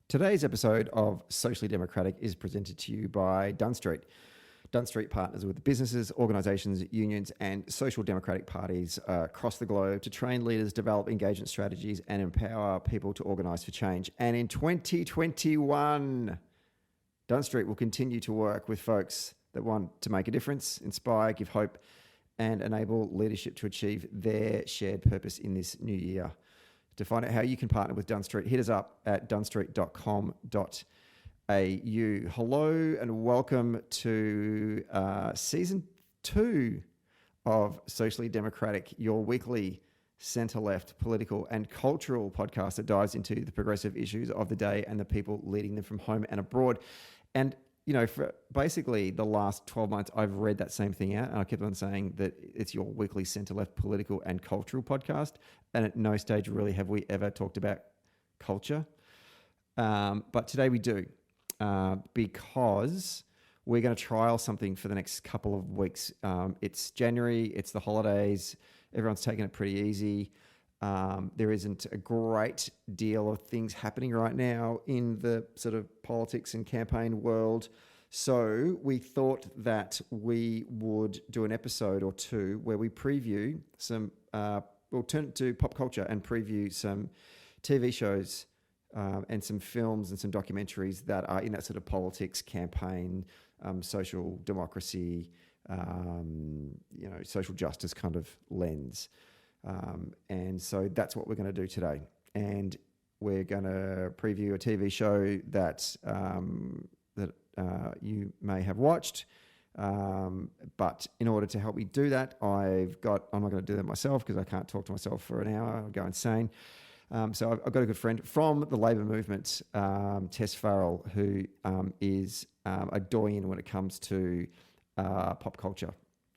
Today's episode of Socially Democratic is presented to you by Dunn Street. Dunn Street partners with businesses, organisations, unions and social democratic parties across the globe to train leaders, develop engagement strategies and empower people to organise for change. And in 2021, Dunn Street will continue to work with folks that want to make a difference, inspire, give hope and enable leadership to achieve their shared purpose in this new year. To find out how you can partner with Dunn Street, hit us up at dunnstreet.com.au. Hello and welcome to Season 2 of Socially Democratic, your weekly centre-left political and cultural podcast that dives into the progressive issues of the day and the people leading them from home and abroad. And you know, for basically the last 12 months, I've read that same thing out and I kept on saying that it's your weekly centre-left political and cultural podcast. And at no stage really have we ever talked about culture. But today we do because we're going to trial something for the next couple of weeks. It's January, it's the holidays, everyone's taking it pretty easy. There isn't a great deal of things happening right now in the sort of politics and campaign world. So we thought that we would do an episode or two where we preview some, we'll turn it to pop culture and preview some TV shows and some films and some documentaries that are in that sort of politics, campaign, social democracy, social justice kind of lens. And so that's what we're going to do today. And we're going to preview a TV show that you may have watched. But in order to help me do that, I'm not going to do that myself because I can't talk to myself for an hour. I'll go insane. So I've got a good friend from the Labor movement, Tess Farrell, who is a doyen when it comes to pop culture.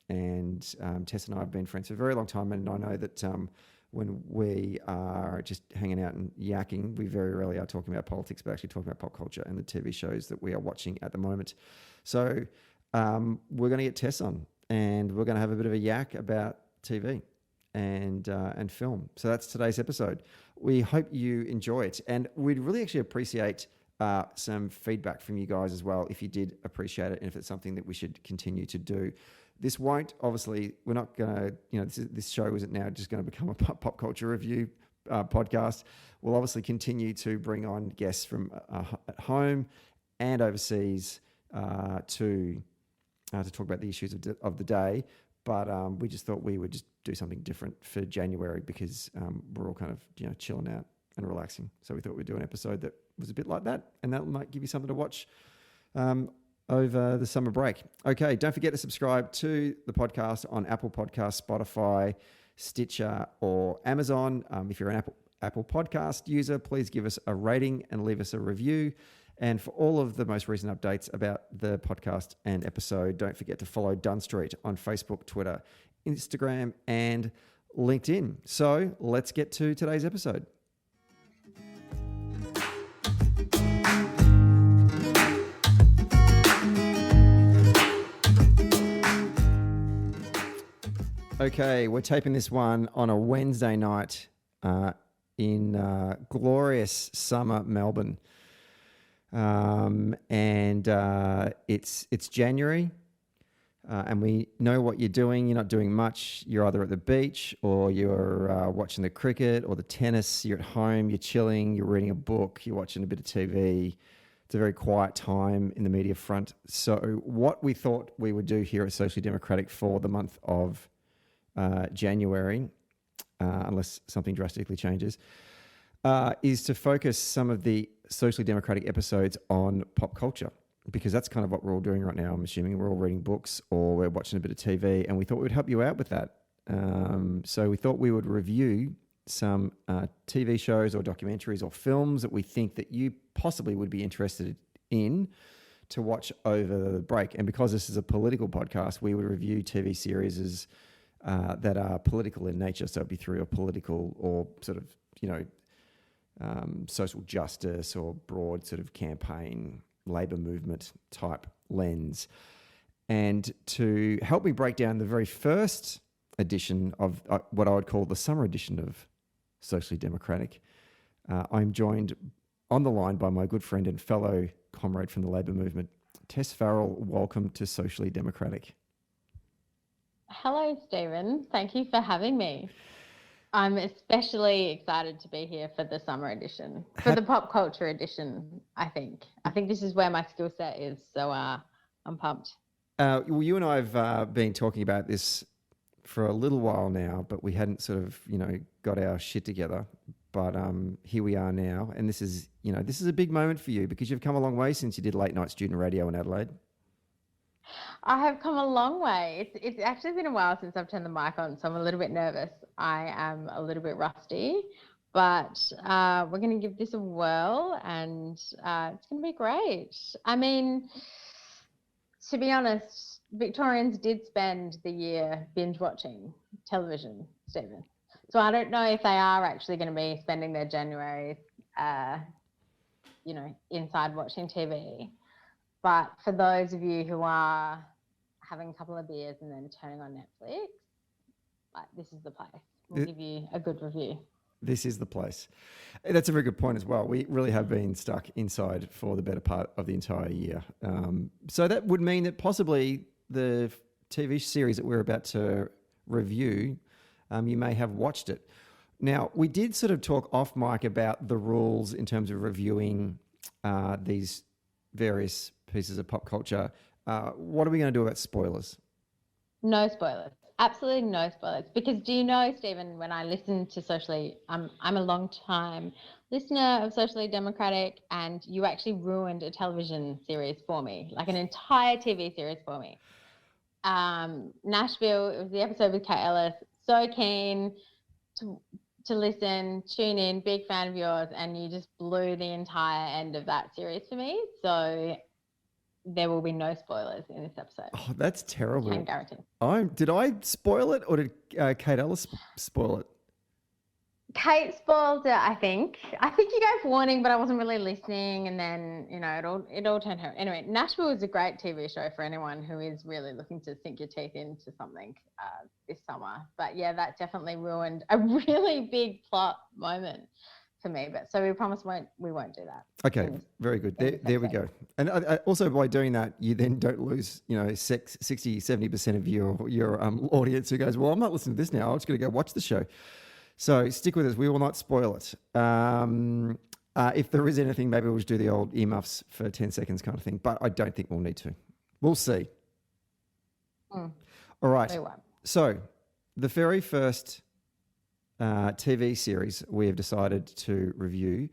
And Tess and I have been friends for a very long time, and I know that when we are just hanging out and yakking, we very rarely are talking about politics, but actually talking about pop culture and the TV shows that we are watching at the moment. So we're going to get Tess on, and we're going to have a bit of a yak about TV and film. So that's today's episode. We hope you enjoy it, and we'd really actually appreciate some feedback from you guys as well, if you did appreciate it, and if it's something that we should continue to do. This won't, obviously, we're not going to, this show isn't now just going to become a pop culture review podcast. We'll obviously continue to bring on guests from at home and overseas to talk about the issues of the day. But we just thought we would just do something different for January because we're all kind of, chilling out and relaxing. So we thought we'd do an episode that was a bit like that, and that might give you something to watch over the summer break. Okay, don't forget to subscribe to the podcast on Apple Podcasts, Spotify, Stitcher, or Amazon. If you're an Apple Podcast user, please give us a rating and leave us a review. And for all of the most recent updates about the podcast and episode, don't forget to follow Dunn Street on Facebook, Twitter, Instagram, and LinkedIn. So let's get to today's episode. Okay, we're taping this one on a Wednesday night in glorious summer Melbourne. And it's January, and we know what you're doing. You're not doing much. You're either at the beach or you're watching the cricket or the tennis. You're at home, you're chilling, you're reading a book, you're watching a bit of TV. It's a very quiet time in the media front. So what we thought we would do here at Socially Democratic for the month of January, unless something drastically changes, is to focus some of the Socially Democratic episodes on pop culture, because that's kind of what we're all doing right now. I'm assuming we're all reading books or we're watching a bit of TV, and we thought we'd help you out with that. So we thought we would review some TV shows or documentaries or films that we think that you possibly would be interested in to watch over the break. And because this is a political podcast, we would review TV series that are political in nature. So it'd be through a political or sort of, social justice or broad sort of campaign, labor movement type lens. And to help me break down the very first edition of what I would call the summer edition of Socially Democratic. I'm joined on the line by my good friend and fellow comrade from the Labour movement, Tess Farrell. Welcome to Socially Democratic. Hello, Stephen. Thank you for having me. I'm especially excited to be here for the summer edition, for the pop culture edition, I think. I think this is where my skill set is, so I'm pumped. Well, you and I have been talking about this for a little while now, but we hadn't sort of, got our shit together. But here we are now, and this is a big moment for you because you've come a long way since you did late night student radio in Adelaide. I have come a long way. It's actually been a while since I've turned the mic on, so I'm a little bit nervous. I am a little bit rusty, but we're going to give this a whirl, and it's going to be great. I mean, to be honest, Victorians did spend the year binge watching television, Stephen. So I don't know if they are actually going to be spending their January, inside watching TV. But for those of you who are having a couple of beers and then turning on Netflix, this is the place. We'll give you a good review. This is the place. That's a very good point as well. We really have been stuck inside for the better part of the entire year. So that would mean that possibly the TV series that we're about to review, you may have watched it. Now, we did sort of talk off mic about the rules in terms of reviewing these various pieces of pop culture. What are we going to do about spoilers? No spoilers. Absolutely no spoilers. Because do you know, Stephen, when I listen to Socially, I'm a long time listener of Socially Democratic, and you actually ruined a television series for me, like an entire TV series for me. Nashville, it was the episode with Kate Ellis. So keen to listen, tune in, big fan of yours, and you just blew the entire end of that series for me. So there will be no spoilers in this episode. Oh, that's terrible. Can guarantee. Did I spoil it, or did Kate Ellis spoil it? Kate spoiled it, I think. I think you gave warning, but I wasn't really listening, and then it all turned her. Anyway, Nashville is a great TV show for anyone who is really looking to sink your teeth into something this summer. But yeah, that definitely ruined a really big plot moment for me. But so we promise we won't do that. Okay, very good. There we go. And also by doing that, you then don't lose 60-70% of your audience who goes, well, I'm not listening to this now. I'm just going to go watch the show. So stick with us. We will not spoil it. If there is anything, maybe we'll just do the old earmuffs for 10 seconds kind of thing. But I don't think we'll need to. We'll see. All right. So the very first TV series we have decided to review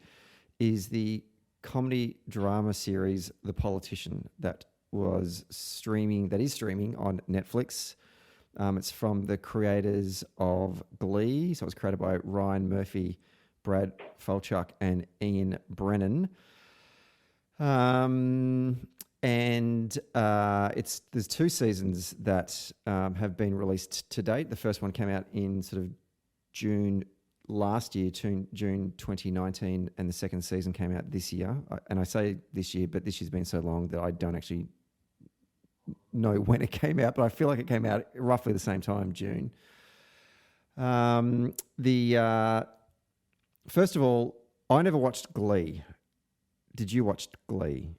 is the comedy drama series The Politician that is streaming on Netflix. It's from the creators of Glee. So it was created by Ryan Murphy, Brad Falchuk, and Ian Brennan. And there's 2 seasons that have been released to date. The first one came out in sort of June last year, June 2019, and the second season came out this year. And I say this year, but this year's been so long that I don't actually know when it came out, but I feel like it came out roughly the same time, June. First of all, I never watched Glee. Did you watch Glee?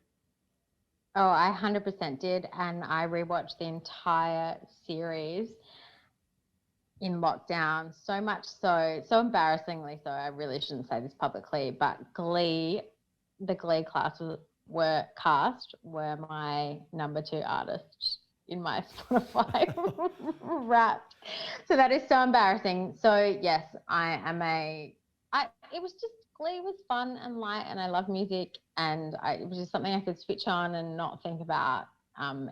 Oh, I 100% did, and I rewatched the entire series in lockdown, so much so embarrassingly so, I really shouldn't say this publicly, but the Glee cast were my number 2 artist in my Spotify Wrapped. So that is so embarrassing. So yes, it was just, Glee was fun and light, and I love music, and it was just something I could switch on and not think about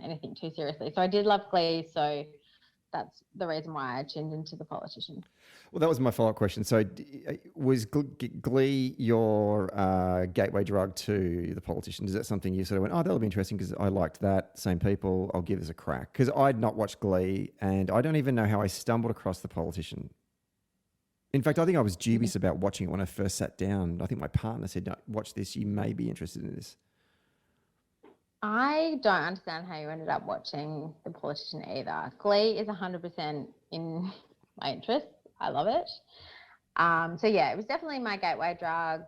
anything too seriously. So I did love Glee, so that's the reason why I tuned into The Politician. Well, that was my follow-up question. So was Glee your gateway drug to The Politician? Is that something you sort of went, that'll be interesting because I liked that, same people, I'll give this a crack? Because I'd not watched Glee, and I don't even know how I stumbled across The Politician. In fact, I think I was dubious about watching it when I first sat down. I think my partner said, no, watch this, you may be interested in this. I don't understand how you ended up watching The Politician either. Glee is 100% in my interests. I love it. So yeah, it was definitely my gateway drug.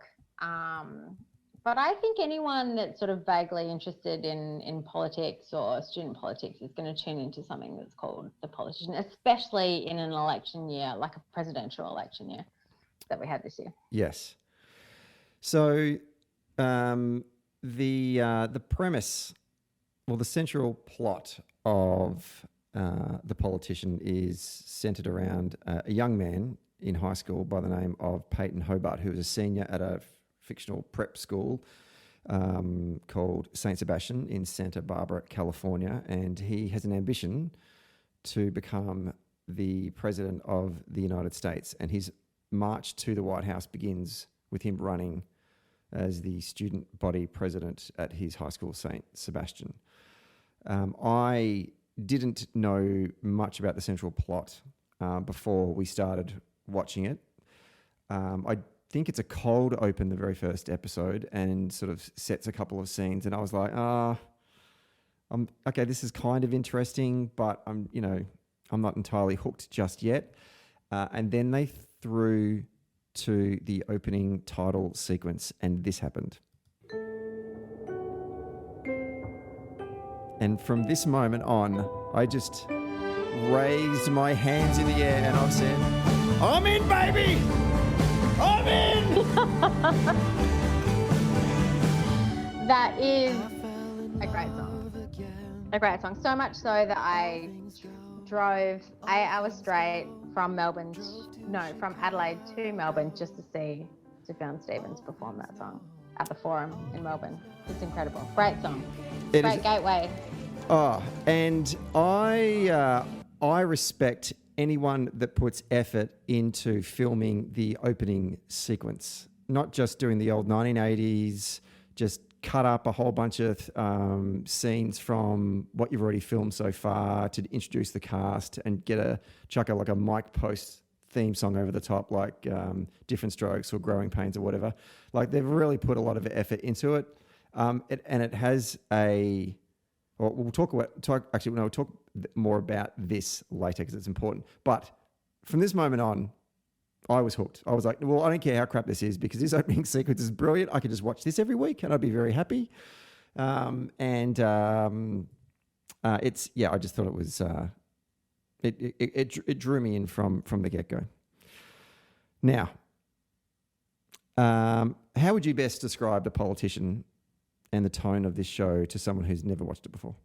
But I think anyone that's sort of vaguely interested in politics or student politics is going to tune into something that's called The Politician, especially in an election year, like a presidential election year that we had this year. Yes. So the premise, well, the central plot of The Politician is centered around a young man in high school by the name of Peyton Hobart, who was a senior at a fictional prep school called St. Sebastian in Santa Barbara, California. And he has an ambition to become the president of the United States. And his march to the White House begins with him running as the student body president at his high school, St. Sebastian. I didn't know much about the central plot before we started watching it. I think it's a cold open, the very first episode, and sort of sets a couple of scenes. And I was like, okay, this is kind of interesting, but I'm not entirely hooked just yet. And then they threw to the opening title sequence, and this happened. And from this moment on, I just raised my hands in the air and I said, I'm in, baby! I'm in! That is a great song. A great song. So much so that I drove 8 hours straight from Adelaide to Melbourne just to see Sufjan Stevens perform that song at the Forum in Melbourne. It's incredible. Great song. Great gateway. Oh, and I respect anyone that puts effort into filming the opening sequence, not just doing the old 1980s, just cut up a whole bunch of scenes from what you've already filmed so far to introduce the cast and chuck a Mike Post theme song over the top, like Different Strokes or Growing Pains or whatever. Like, they've really put a lot of effort into it. And it has we'll talk more about this later because it's important. But from this moment on, I was hooked. I was like, well, I don't care how crap this is because this opening sequence is brilliant. I could just watch this every week and I'd be very happy. I just thought it was, it drew me in from the get-go. Now, how would you best describe The Politician and the tone of this show to someone who's never watched it before?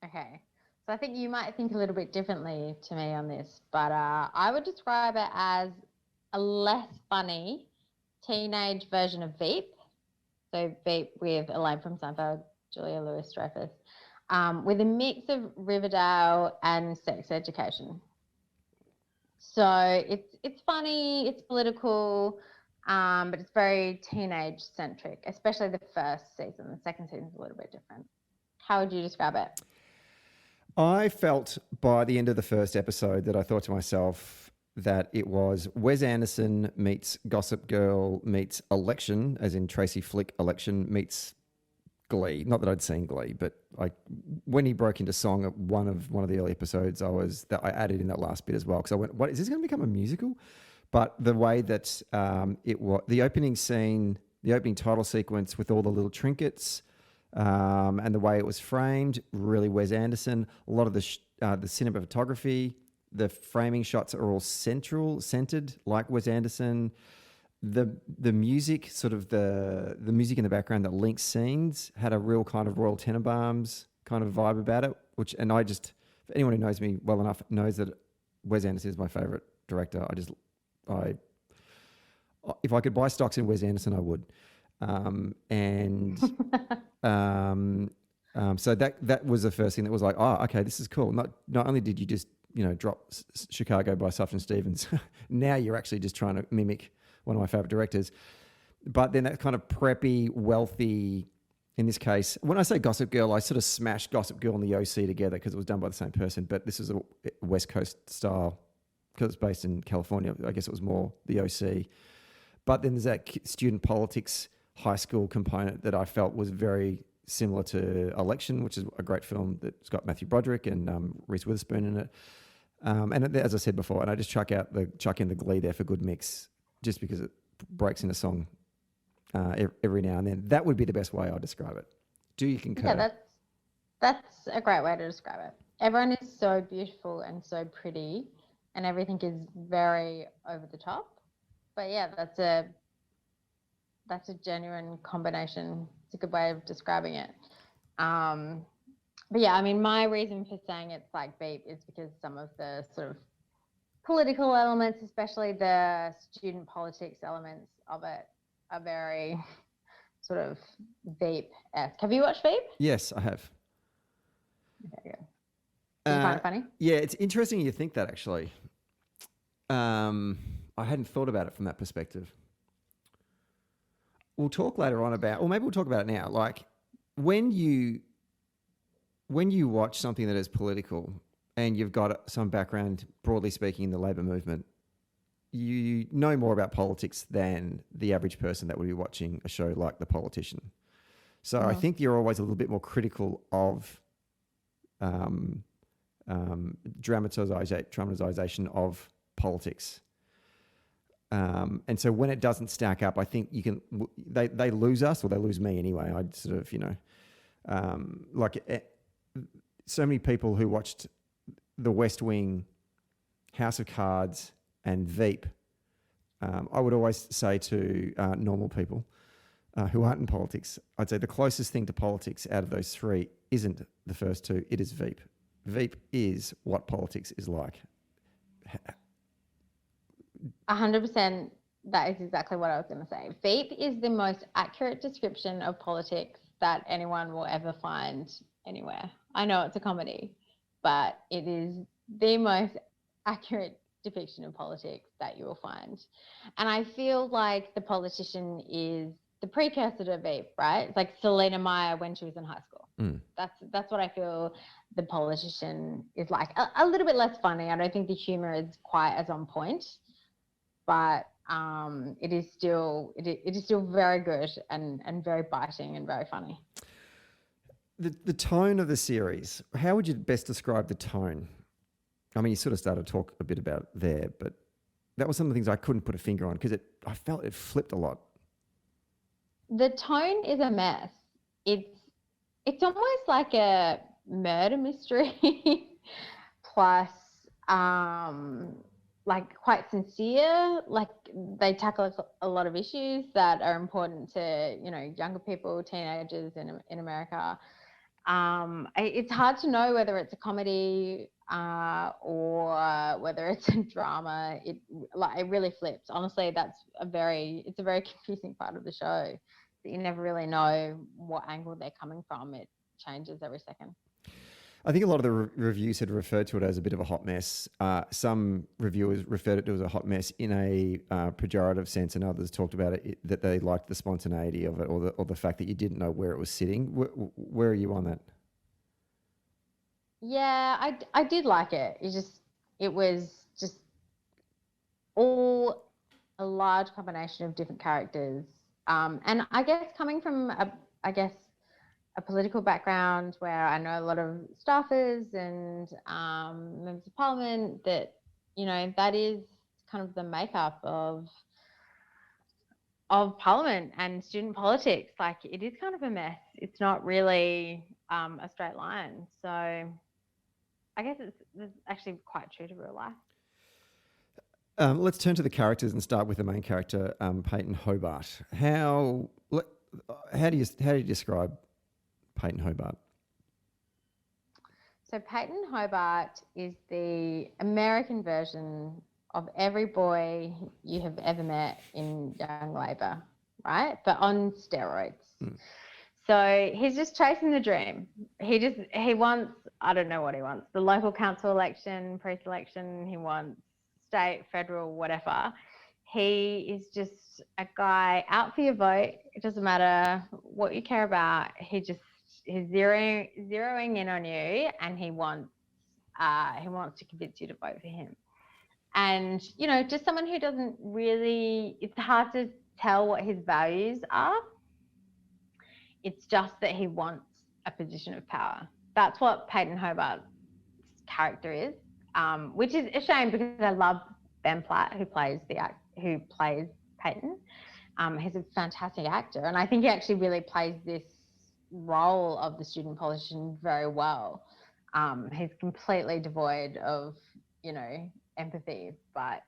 Okay. So I think you might think a little bit differently to me on this, but I would describe it as a less funny teenage version of Veep. So Veep with Elaine from Seinfeld, Julia Louis-Dreyfus, with a mix of Riverdale and Sex Education. So it's funny, it's political, but it's very teenage centric, especially the first season. The second season is a little bit different. How would you describe it? I felt by the end of the first episode that I thought to myself that it was Wes Anderson meets Gossip Girl meets Election, as in Tracy Flick Election, meets Glee. Not that I'd seen Glee, but when he broke into song at one of the early episodes, I added in that last bit as well because I went, "What is this going to become a musical?" But the way that it was, the opening scene, the opening title sequence with all the little trinkets. And the way it was framed, really Wes Anderson. A lot of the cinematography, the framing shots are all centered like Wes Anderson. The music, sort of the music in the background that links scenes, had a real kind of Royal Tenenbaums kind of vibe about it. If anyone who knows me well enough knows that Wes Anderson is my favorite director. If I could buy stocks in Wes Anderson, I would. So that was the first thing that was like, oh, okay, this is cool. Not only did you just drop Chicago by Sufjan Stevens, now you're actually just trying to mimic one of my favorite directors. But then that kind of preppy, wealthy, in this case, when I say Gossip Girl, I sort of smashed Gossip Girl and the OC together because it was done by the same person. But this is a West Coast style because it's based in California. I guess it was more the OC. But then there's that student politics high school component that I felt was very similar to Election, which is a great film that's got Matthew Broderick and Reese Witherspoon in it. And as I said before, and I just chuck in the Glee there for good mix, just because it breaks in a song every now and then. That would be the best way I describe it. Do you concur? Yeah, that's a great way to describe it. Everyone is so beautiful and so pretty, and everything is very over the top. But yeah, that's a genuine combination. It's a good way of describing it. But yeah, I mean, my reason for saying it's like Veep is because some of the sort of political elements, especially the student politics elements of it, are very sort of Veep-esque. Have you watched Veep? Yes, I have. Okay, good. Do you find it funny? Yeah, it's interesting you think that, actually. I hadn't thought about it from that perspective. We'll talk later on about, or maybe we'll talk about it now. Like when you watch something that is political and you've got some background, broadly speaking, in the labour movement, you know more about politics than the average person that would be watching a show like The Politician. So I think you're always a little bit more critical of dramatisation of politics. And so when it doesn't stack up, I think they lose us, or they lose me anyway. I'd sort of, so many people who watched The West Wing, House of Cards, and Veep, I would always say to normal people who aren't in politics, I'd say the closest thing to politics out of those three isn't the first two, it is Veep. Veep is what politics is like. 100%. That is exactly what I was going to say. Veep is the most accurate description of politics that anyone will ever find anywhere. I know it's a comedy, but it is the most accurate depiction of politics that you will find. And I feel like The Politician is the precursor to Veep, right? It's like Selena Meyer when she was in high school. That's what I feel The Politician is like. A little bit less funny. I don't think the humor is quite as on point, but it is still very good and very biting and very funny. The tone of the series, how would you best describe the tone? I mean, you sort of started to talk a bit about it there, but that was some of the things I couldn't put a finger on because I felt it flipped a lot. The tone is a mess. It's almost like a murder mystery plus like quite sincere. Like they tackle a lot of issues that are important to younger people, teenagers in America. It's hard to know whether it's a comedy or whether it's a drama. It really flips. Honestly, it's a very confusing part of the show. That you never really know what angle they're coming from. It changes every second. I think a lot of the reviews had referred to it as a bit of a hot mess. Some reviewers referred to it as a hot mess in a pejorative sense, and others talked about it that they liked the spontaneity of it, or the fact that you didn't know where it was sitting. Where are you on that? Yeah, I did like it. It was just all a large combination of different characters. And I guess coming from a political background where I know a lot of staffers and members of parliament, that that is kind of the makeup of parliament and student politics. Like it is kind of a mess. It's not really a straight line. So I guess it's actually quite true to real life. Let's turn to the characters and start with the main character, Peyton Hobart. How do you describe Peyton Hobart? So Peyton Hobart is the American version of every boy you have ever met in Young Labour, right? But on steroids. So he's just chasing the dream. He wants, I don't know what he wants, the local council election, pre-selection, he wants state, federal, whatever. He is just a guy out for your vote. It doesn't matter what you care about. He's zeroing in on you, and he wants to convince you to vote for him. And just someone who doesn't really, it's hard to tell what his values are. It's just that he wants a position of power. That's what Peyton Hobart's character is. which is a shame because I love Ben Platt, who plays Peyton. He's a fantastic actor, and I think he actually really plays this role of the student politician very well. He's completely devoid of, empathy, but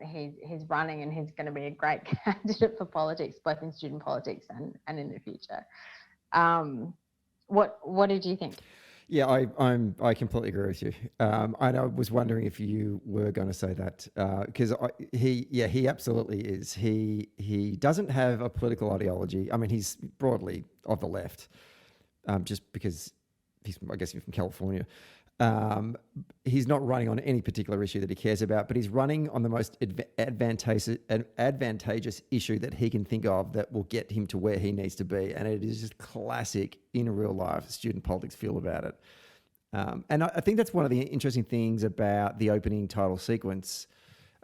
he's running, and he's going to be a great candidate for politics, both in student politics and in the future. What did you think? Yeah, I completely agree with you. I was wondering if you were going to say that because he absolutely is. He doesn't have a political ideology. I mean, he's broadly of the left, just because I guess he's from California. He's not running on any particular issue that he cares about, but he's running on the most advantageous issue that he can think of that will get him to where he needs to be. And it is just classic in real life student politics feel about it. And I think that's one of the interesting things about the opening title sequence,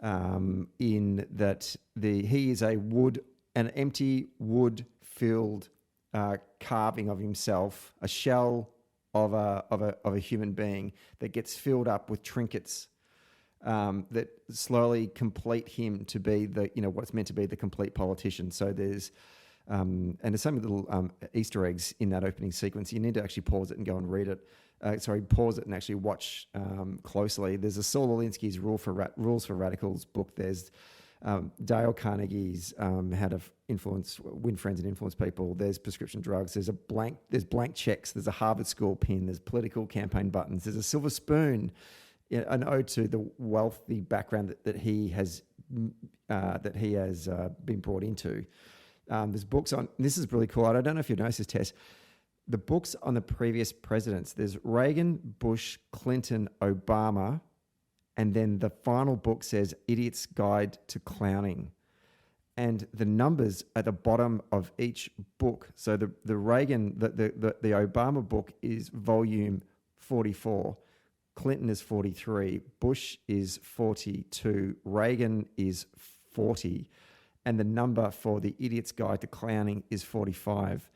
in that he is an empty wood-filled carving of himself, a shell of a human being that gets filled up with trinkets that slowly complete him to be what's meant to be the complete politician. So there's so many little Easter eggs in that opening sequence. You need to actually pause it and go and read it. Pause it and actually watch closely. There's a Saul Alinsky's Rules for Radicals book. There's Dale Carnegie's How to Win Friends and Influence People. There's prescription drugs. There's blank checks. There's a Harvard School pin. There's political campaign buttons. There's a silver spoon, an ode to the wealthy background that he has been brought into. There's books on. This is really cool. I don't know if you've noticed this, Tess. The books on the previous presidents. There's Reagan, Bush, Clinton, Obama. And then the final book says Idiot's Guide to Clowning. And the numbers at the bottom of each book. So the Obama book is volume 44. Clinton is 43. Bush is 42. Reagan is 40. And the number for the Idiot's Guide to Clowning is 45.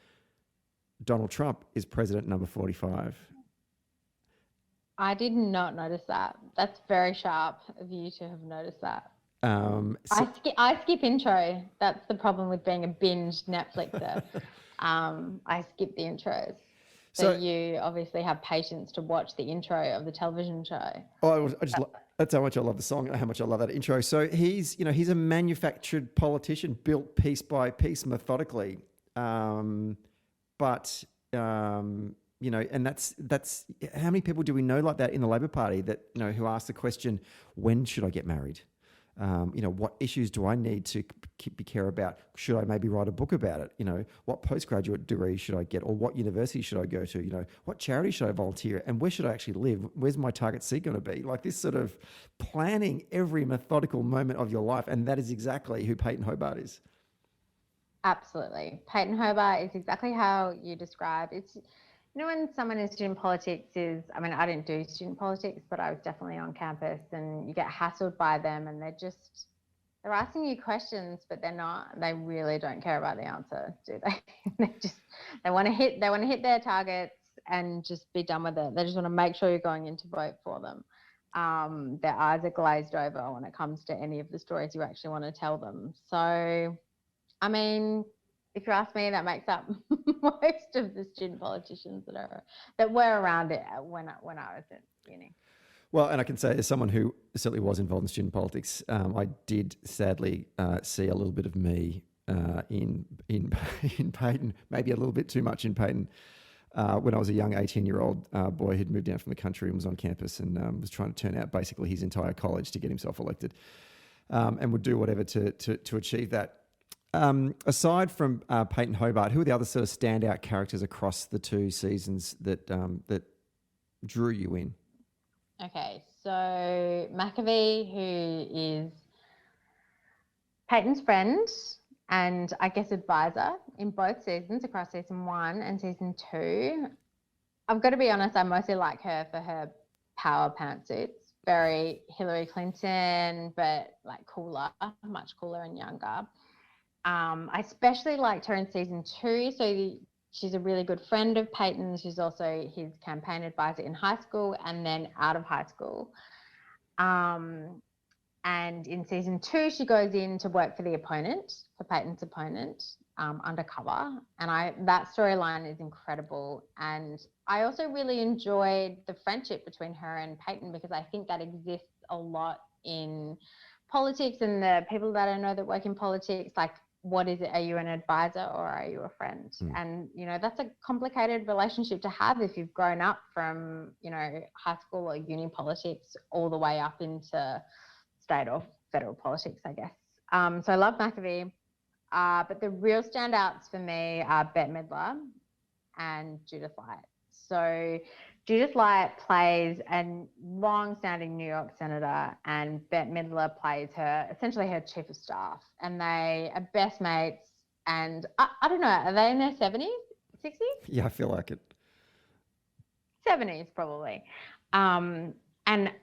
Donald Trump is president number 45. I did not notice that. That's very sharp of you to have noticed that. I skip intro. That's the problem with being a binge Netflixer. I skip the intros. So you obviously have patience to watch the intro of the television show. That's how much I love the song and how much I love that intro. So he's a manufactured politician built piece by piece methodically. And that's how many people do we know like that in the Labor Party that, who ask the question, when should I get married? What issues do I need to care about? Should I maybe write a book about it? What postgraduate degree should I get? Or what university should I go to? What charity should I volunteer? And where should I actually live? Where's my target seat going to be? Like this sort of planning every methodical moment of your life. And that is exactly who Peyton Hobart is. Absolutely. Peyton Hobart is exactly how you described. It's, when someone in student politics I didn't do student politics, but I was definitely on campus, and you get hassled by them, and they're asking you questions, but they really don't care about the answer, do they? they want to hit their targets and just be done with it. They just want to make sure you're going in to vote for them. Their eyes are glazed over when it comes to any of the stories you actually want to tell them. So, if you ask me, that makes up most of the student politicians that were around it when I was at uni. Well, and I can say as someone who certainly was involved in student politics, I did sadly see a little bit of me in Peyton, maybe a little bit too much in Peyton. When I was a young 18-year-old boy who'd moved down from the country and was on campus and was trying to turn out basically his entire college to get himself elected, and would do whatever to achieve that. Aside from Peyton Hobart, who are the other sort of standout characters across the two seasons that drew you in? Okay, so McAfee, who is Peyton's friend and I guess advisor in both seasons, across season 1 and season 2. I've got to be honest, I mostly like her for her power pantsuits. Very Hillary Clinton, but like cooler, much cooler and younger. I especially liked her in season 2. So she's a really good friend of Peyton's. She's also his campaign advisor in high school and then out of high school. And in season 2, she goes in to work for Peyton's opponent, undercover. And that storyline is incredible. And I also really enjoyed the friendship between her and Peyton, because I think that exists a lot in politics, and the people that I know that work in politics, like, what is it? Are you an advisor or are you a friend? And, that's a complicated relationship to have if you've grown up from, high school or uni politics all the way up into state or federal politics, I guess. So I love McAfee. But the real standouts for me are Bette Midler and Judith Light. So Judith Light plays a long-standing New York senator, and Bette Midler plays essentially her chief of staff. And they are best mates. And I don't know, are they in their 70s, 60s? Yeah, I feel like it. 70s, probably. And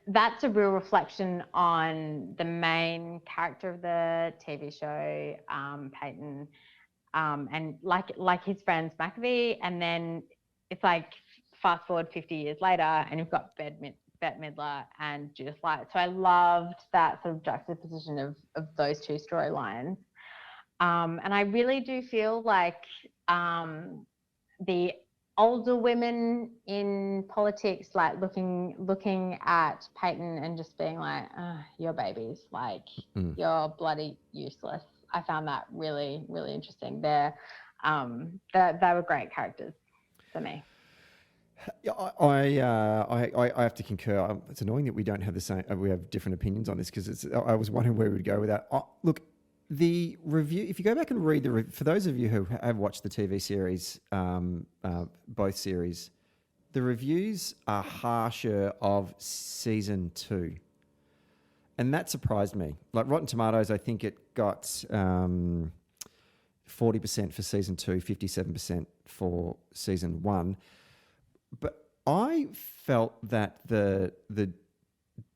that's a real reflection on the main character of the TV show, Peyton, and like his friends McAfee. And then it's like fast forward 50 years later, and you've got Bette Midler and Judith Light. So I loved that sort of juxtaposition of those two storylines. And I really do feel like the older women in politics, like looking at Peyton and just being like, you're babies, like you're bloody useless. I found that really, really interesting. They were great characters for me. I have to concur. It's annoying that we don't have the same. We have different opinions on this, because I was wondering where we'd go with that. Look, the review. If you go back and read for those of you who have watched the TV series, both series, the reviews are harsher of season 2, and that surprised me. Like Rotten Tomatoes, I think it got 40% for season 2, 57% for season 1. But I felt that the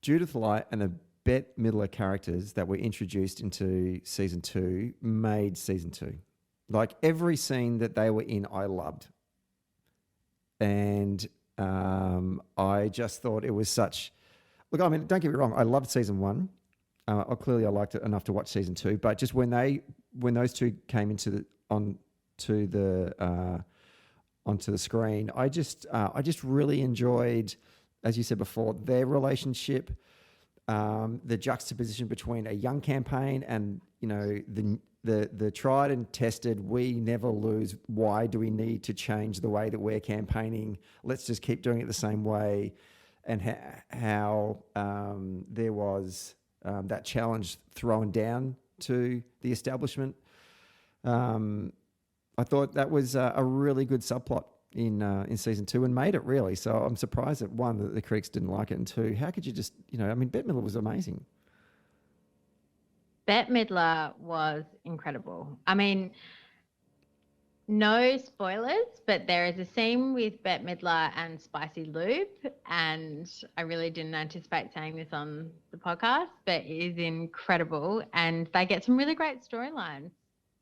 Judith Light and the Bette Midler characters that were introduced into season 2 made season 2. Like every scene that they were in, I loved. And I just thought it was such... Look, I mean, don't get me wrong, I loved season 1. Clearly I liked it enough to watch season 2. But just when those two came onto the screen, I just really enjoyed, as you said before, their relationship, the juxtaposition between a young campaign and the tried and tested, we never lose. Why do we need to change the way that we're campaigning? Let's just keep doing it the same way. And how there was that challenge thrown down to the establishment. I thought that was a really good subplot in season 2 and made it, really. So I'm surprised that, 1, that the critics didn't like it, and 2, how could you just, Bette Midler was amazing. Bette Midler was incredible. I mean, no spoilers, but there is a scene with Bette Midler and Spicy Lube, and I really didn't anticipate saying this on the podcast, but it is incredible, and they get some really great storylines,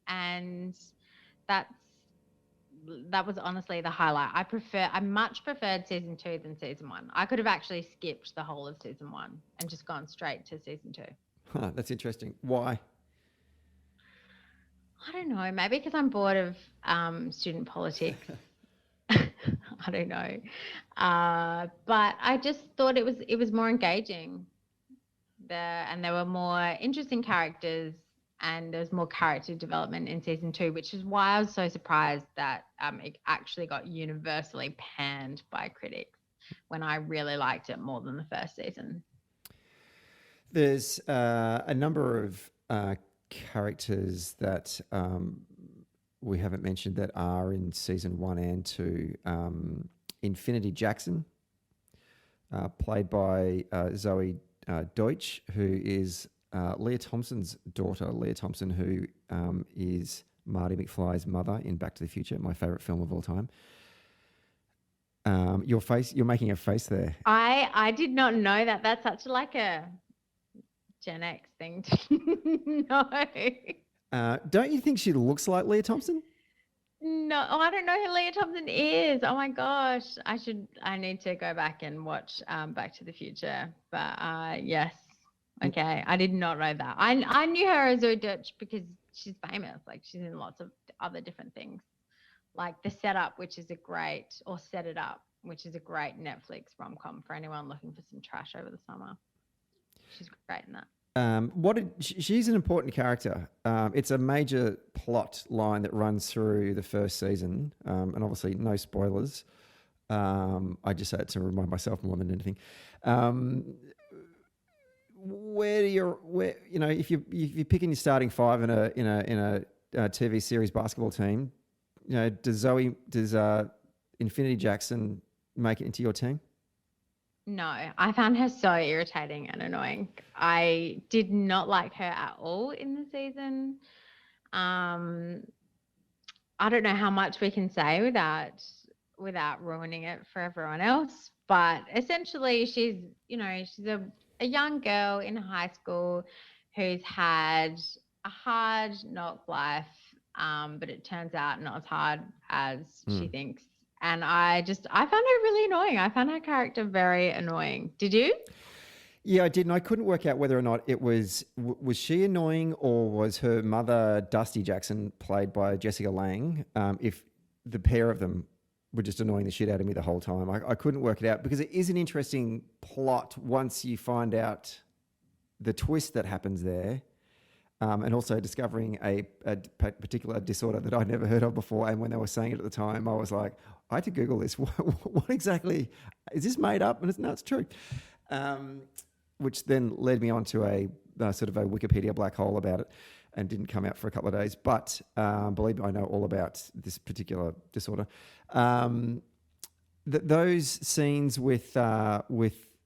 and that was honestly the highlight. I much preferred season 2 than season 1. I could have actually skipped the whole of season 1 and just gone straight to season 2. Huh, that's interesting. Why? I don't know. Maybe because I'm bored of student politics. I don't know. But I just thought it was more engaging. And there were more interesting characters, and there was more character development in season 2, which is why I was so surprised that it actually got universally panned by critics, when I really liked it more than the first season. There's a number of characters that we haven't mentioned that are in season 1 and 2. Infinity Jackson, played by Zoe Deutsch, who is Leah Thompson's daughter. Leah Thompson, who is Marty McFly's mother in Back to the Future, my favourite film of all time. You're making a face there. I did not know that. That's such like a Gen X thing to know. Don't you think she looks like Leah Thompson? No, oh, I don't know who Leah Thompson is. Oh my gosh. I need to go back and watch Back to the Future. But yes. Okay. I did not know that. I knew her as Zoe Deutsch because she's famous. Like she's in lots of other different things. Like The Setup, which is a great, or Set It Up, which is a great Netflix rom-com for anyone looking for some trash over the summer. She's great in that. She's an important character. It's a major plot line that runs through the first season, and obviously no spoilers. I just say it to remind myself more than anything. If you're picking your starting five in a TV series basketball team, does Infinity Jackson make it into your team? No, I found her so irritating and annoying. I did not like her at all in the season. I don't know how much we can say without ruining it for everyone else, but essentially she's a young girl in high school who's had a hard knock life, but it turns out not as hard as she thinks. And I found her really annoying. I found her character very annoying. Did you? Yeah, I did. And I couldn't work out whether or not it was she annoying or was her mother, Dusty Jackson, played by Jessica Lange, if the pair of them were just annoying the shit out of me the whole time. I couldn't work it out because it is an interesting plot once you find out the twist that happens there. And also discovering a particular disorder that I'd never heard of before. And when they were saying it at the time, I was like, I had to Google this. What exactly, is this made up? And it's true. Which then led me on to a sort of a Wikipedia black hole about it and didn't come out for a couple of days. But believe me, I know all about this particular disorder. Those scenes with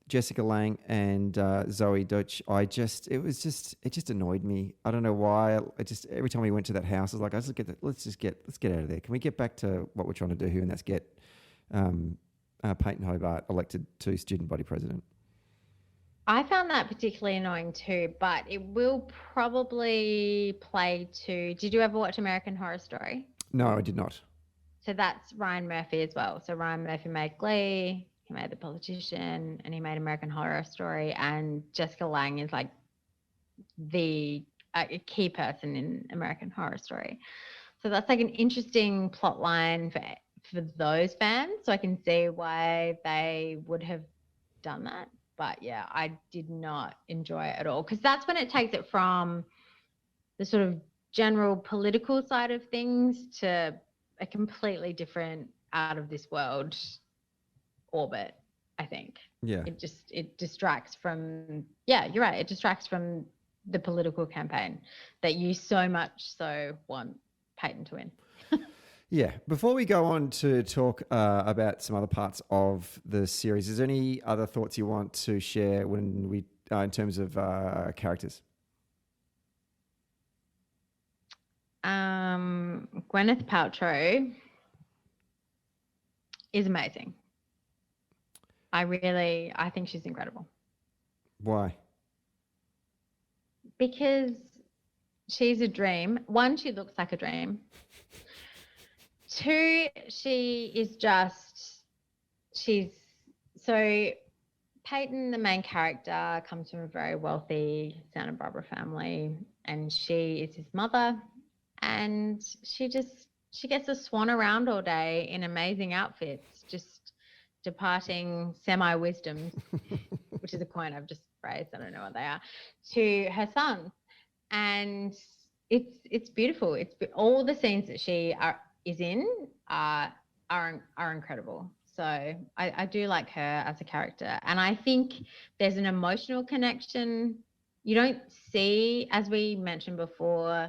Jessica Lange and Zoe Deutsch, it just annoyed me. I don't know why. Every time we went to that house, I was like, let's get out of there. Can we get back to what we're trying to do here, and that's get Peyton Hobart elected to student body president. I found that particularly annoying too, but it will probably play to. Did you ever watch American Horror Story? No, I did not. So that's Ryan Murphy as well. So Ryan Murphy made Glee. He made The Politician, and he made American Horror Story. And Jessica Lange is like a key person in American Horror Story. So that's like an interesting plot line for those fans. So I can see why they would have done that. But yeah, I did not enjoy it at all, because that's when it takes it from the sort of general political side of things to a completely different, out of this world orbit, I think. Yeah. It distracts from, yeah, you're right. It distracts from the political campaign that you so much so want Peyton to win. Yeah. Before we go on to talk about some other parts of the series, is there any other thoughts you want to share when we, in terms of characters? Gwyneth Paltrow is amazing. I think she's incredible. Why? Because she's a dream. One, she looks like a dream. Two, she's so Peyton, the main character, comes from a very wealthy Santa Barbara family, and she is his mother, and she gets to swan around all day in amazing outfits, just departing semi-wisdoms, which is a coin I've just phrased, I don't know what they are, to her son. And it's beautiful. All the scenes that she is in are incredible. So I do like her as a character. And I think there's an emotional connection. You don't see, as we mentioned before,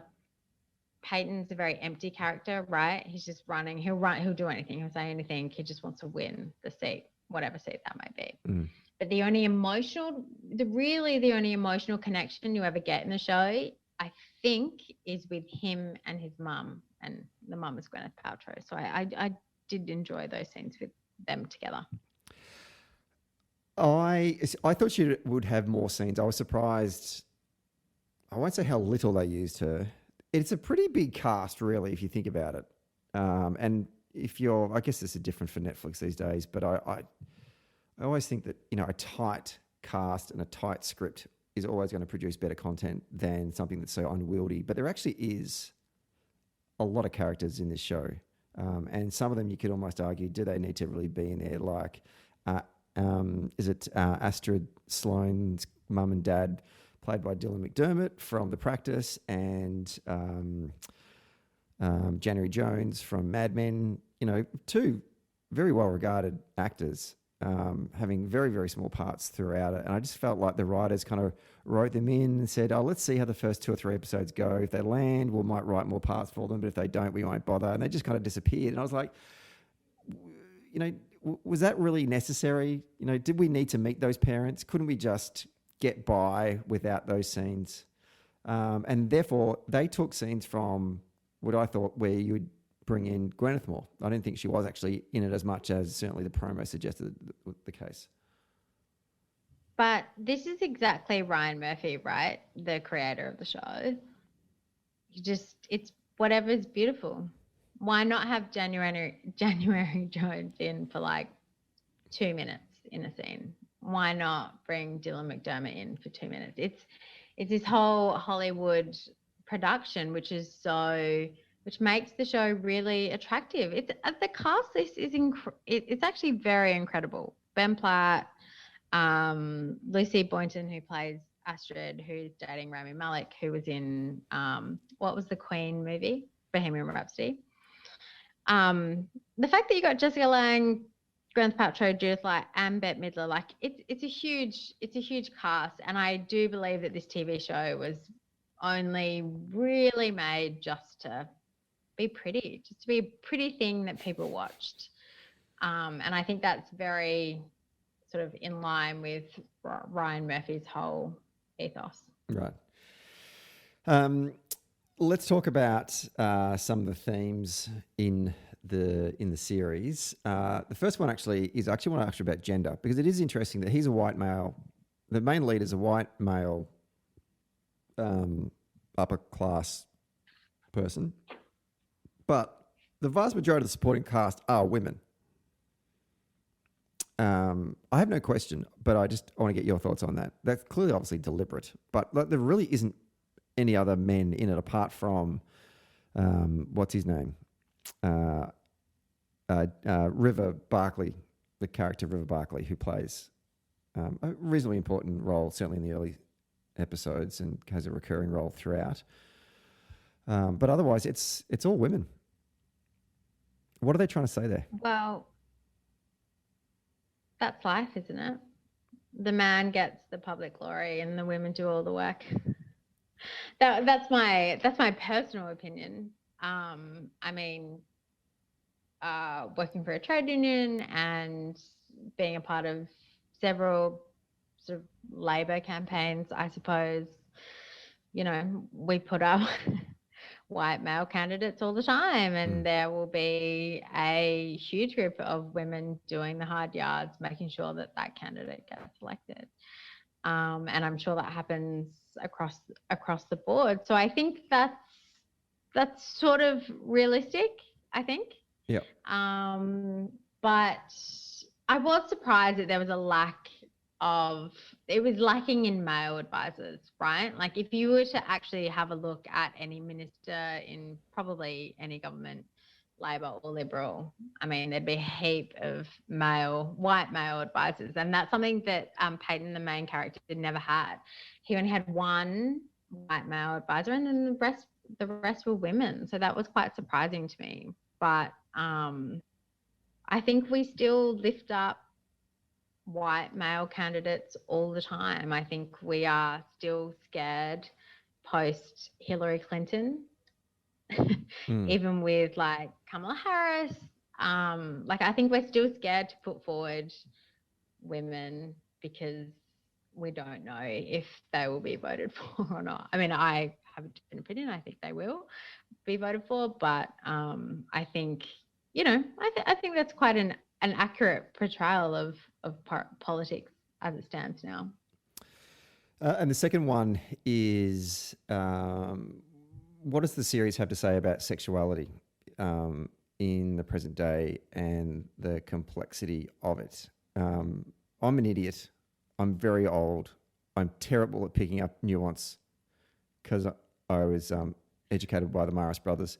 Peyton's a very empty character, right? He's just running. He'll do anything. He'll say anything. He just wants to win the seat, whatever seat that might be. Mm. But the only emotional connection you ever get in the show, I think, is with him and his mum, and the mum is Gwyneth Paltrow. So I did enjoy those scenes with them together. I thought she would have more scenes. I was surprised. I won't say how little they used her. It's a pretty big cast, really, if you think about it. And if I guess this is different for Netflix these days, but I always think that, a tight cast and a tight script is always going to produce better content than something that's so unwieldy. But there actually is a lot of characters in this show. And some of them you could almost argue, do they need to really be in there? Like, is it Astrid Sloane's mum and dad, played by Dylan McDermott from The Practice, and January Jones from Mad Men, two very well-regarded actors, having very, very small parts throughout it. And I just felt like the writers kind of wrote them in and said, let's see how the first 2 or 3 episodes go. If they land, we might write more parts for them, but if they don't, we won't bother. And they just kind of disappeared. And I was like, was that really necessary? Did we need to meet those parents? Couldn't we just get by without those scenes? And therefore, they took scenes from what I thought where you would bring in Gwyneth more. I didn't think she was actually in it as much as certainly the promo suggested the case. But this is exactly Ryan Murphy, right? The creator of the show. It's whatever's beautiful. Why not have January Jones in for like 2 minutes in a scene? Why not bring Dylan McDermott in for 2 minutes? It's this whole Hollywood production, which makes the show really attractive. It's the cast list is it's actually very incredible. Ben Platt, Lucy Boynton, who plays Astrid, who's dating Rami Malek, who was in what was the Queen movie, Bohemian Rhapsody. The fact that you got Jessica Lange, Gwyneth Paltrow, Judith Light, and Bette Midler, like it's a huge cast, and I do believe that this TV show was only really made just to be pretty, just to be a pretty thing that people watched. And I think that's very sort of in line with Ryan Murphy's whole ethos. Right. Let's talk about some of the themes in the series. The first one actually is I want to ask you about gender, because it is interesting that he's a white male. The main lead is a white male, upper class person, but the vast majority of the supporting cast are women. I have no question, but I want to get your thoughts on that. That's clearly obviously deliberate, but there really isn't any other men in it apart from what's his name? River Barkley, the character River Barkley, who plays a reasonably important role, certainly in the early episodes, and has a recurring role throughout. But otherwise, it's all women. What are they trying to say there? Well, that's life, isn't it? The man gets the public glory, and the women do all the work. That's my personal opinion. I mean, working for a trade union and being a part of several sort of Labor campaigns, I suppose, we put up white male candidates all the time, and there will be a huge group of women doing the hard yards, making sure that candidate gets elected. And I'm sure that happens across the board. So I think that's sort of realistic, I think. Yeah. But I was surprised that there was it was lacking in male advisors, right? Like if you were to actually have a look at any minister in probably any government, Labor or Liberal, I mean, there'd be a heap of white male advisors. And that's something that Peyton, the main character, never had. He only had one white male advisor, and then the rest were women. So that was quite surprising to me. But I think we still lift up white male candidates all the time. I think we are still scared post Hillary Clinton, even with like Kamala Harris. Like I think we're still scared to put forward women because we don't know if they will be voted for or not. I mean, I have a different opinion. I think they will be voted for, but I think, I think that's quite an accurate portrayal of politics as it stands now. And the second one is, what does the series have to say about sexuality? in the present day and the complexity of it. I'm an idiot. I'm very old. I'm terrible at picking up nuance because I was educated by the Maris brothers.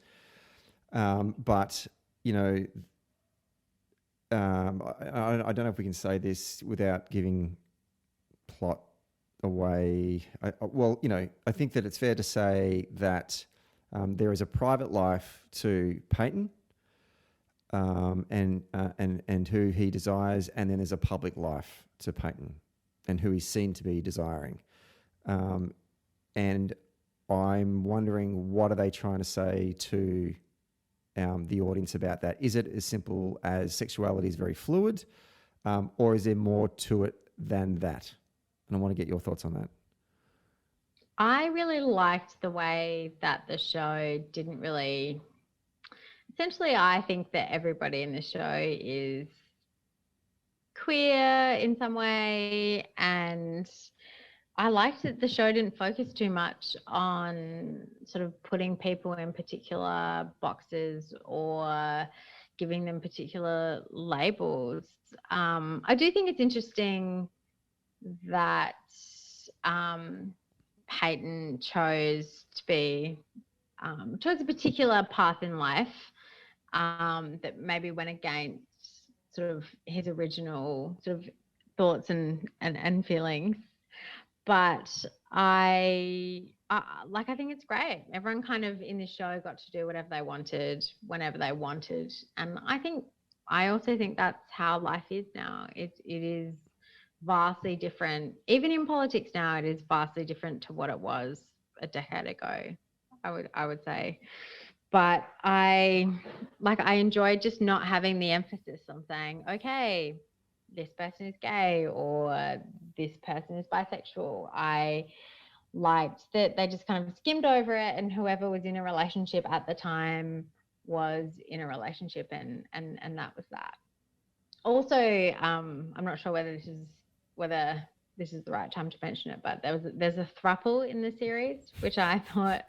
But, you know, I don't know if we can say this without giving plot away. Well, you know, I think that it's fair to say that there is a private life to Peyton and who he desires, and then there's a public life to Peyton and who he's seen to be desiring. And I'm wondering, what are they trying to say to the audience about that? Is it as simple as sexuality is very fluid, or is there more to it than that? And I want to get your thoughts on that. I really liked the way that the show didn't really... Essentially, I think that everybody in the show is queer in some way, and I liked that the show didn't focus too much on sort of putting people in particular boxes or giving them particular labels. I do think it's interesting that Peyton chose a particular path in life that maybe went against sort of his original sort of thoughts and feelings. But I think it's great. Everyone kind of in the show got to do whatever they wanted, whenever they wanted. And I also think that's how life is now. It is vastly different. Even in politics now, it is vastly different to what it was a decade ago, I would say. But I enjoyed just not having the emphasis on saying, okay, this person is gay or this person is bisexual. I liked that they just kind of skimmed over it, and whoever was in a relationship at the time was in a relationship, and that was that. Also, I'm not sure whether this is the right time to mention it, but there's a throuple in the series, which I thought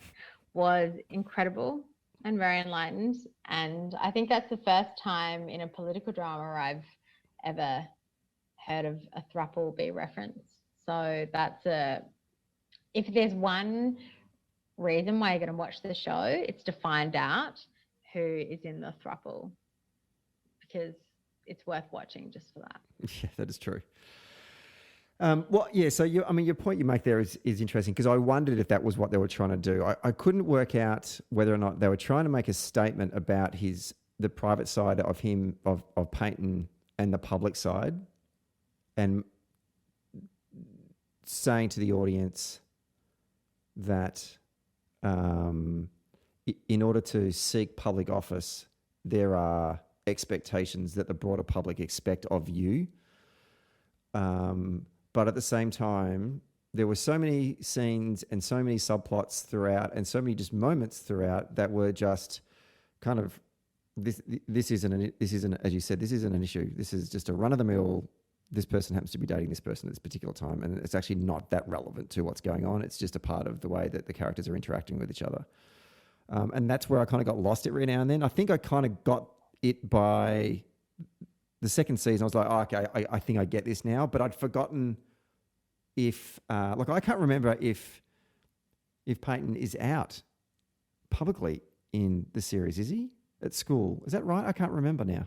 was incredible and very enlightened. And I think that's the first time in a political drama I've ever heard of a throuple be referenced. So if there's one reason why you're going to watch the show, it's to find out who is in the throuple, because it's worth watching just for that. Yeah, that is true. So your point you make there is interesting, because I wondered if that was what they were trying to do. I couldn't work out whether or not they were trying to make a statement about the private side of him, of Peyton, and the public side, and saying to the audience that in order to seek public office, there are expectations that the broader public expect of you. But at the same time, there were so many scenes and so many subplots throughout, and so many just moments throughout that were just kind of, this isn't, as you said, this isn't an issue. This is just a run-of-the-mill, this person happens to be dating this person at this particular time, and it's actually not that relevant to what's going on. It's just a part of the way that the characters are interacting with each other. And that's where I kind of got lost every now and then. I think I kind of got it by the second season. I was like, okay, I think I get this now, but I'd forgotten if, I can't remember if Peyton is out publicly in the series. Is he at school? Is that right? I can't remember now.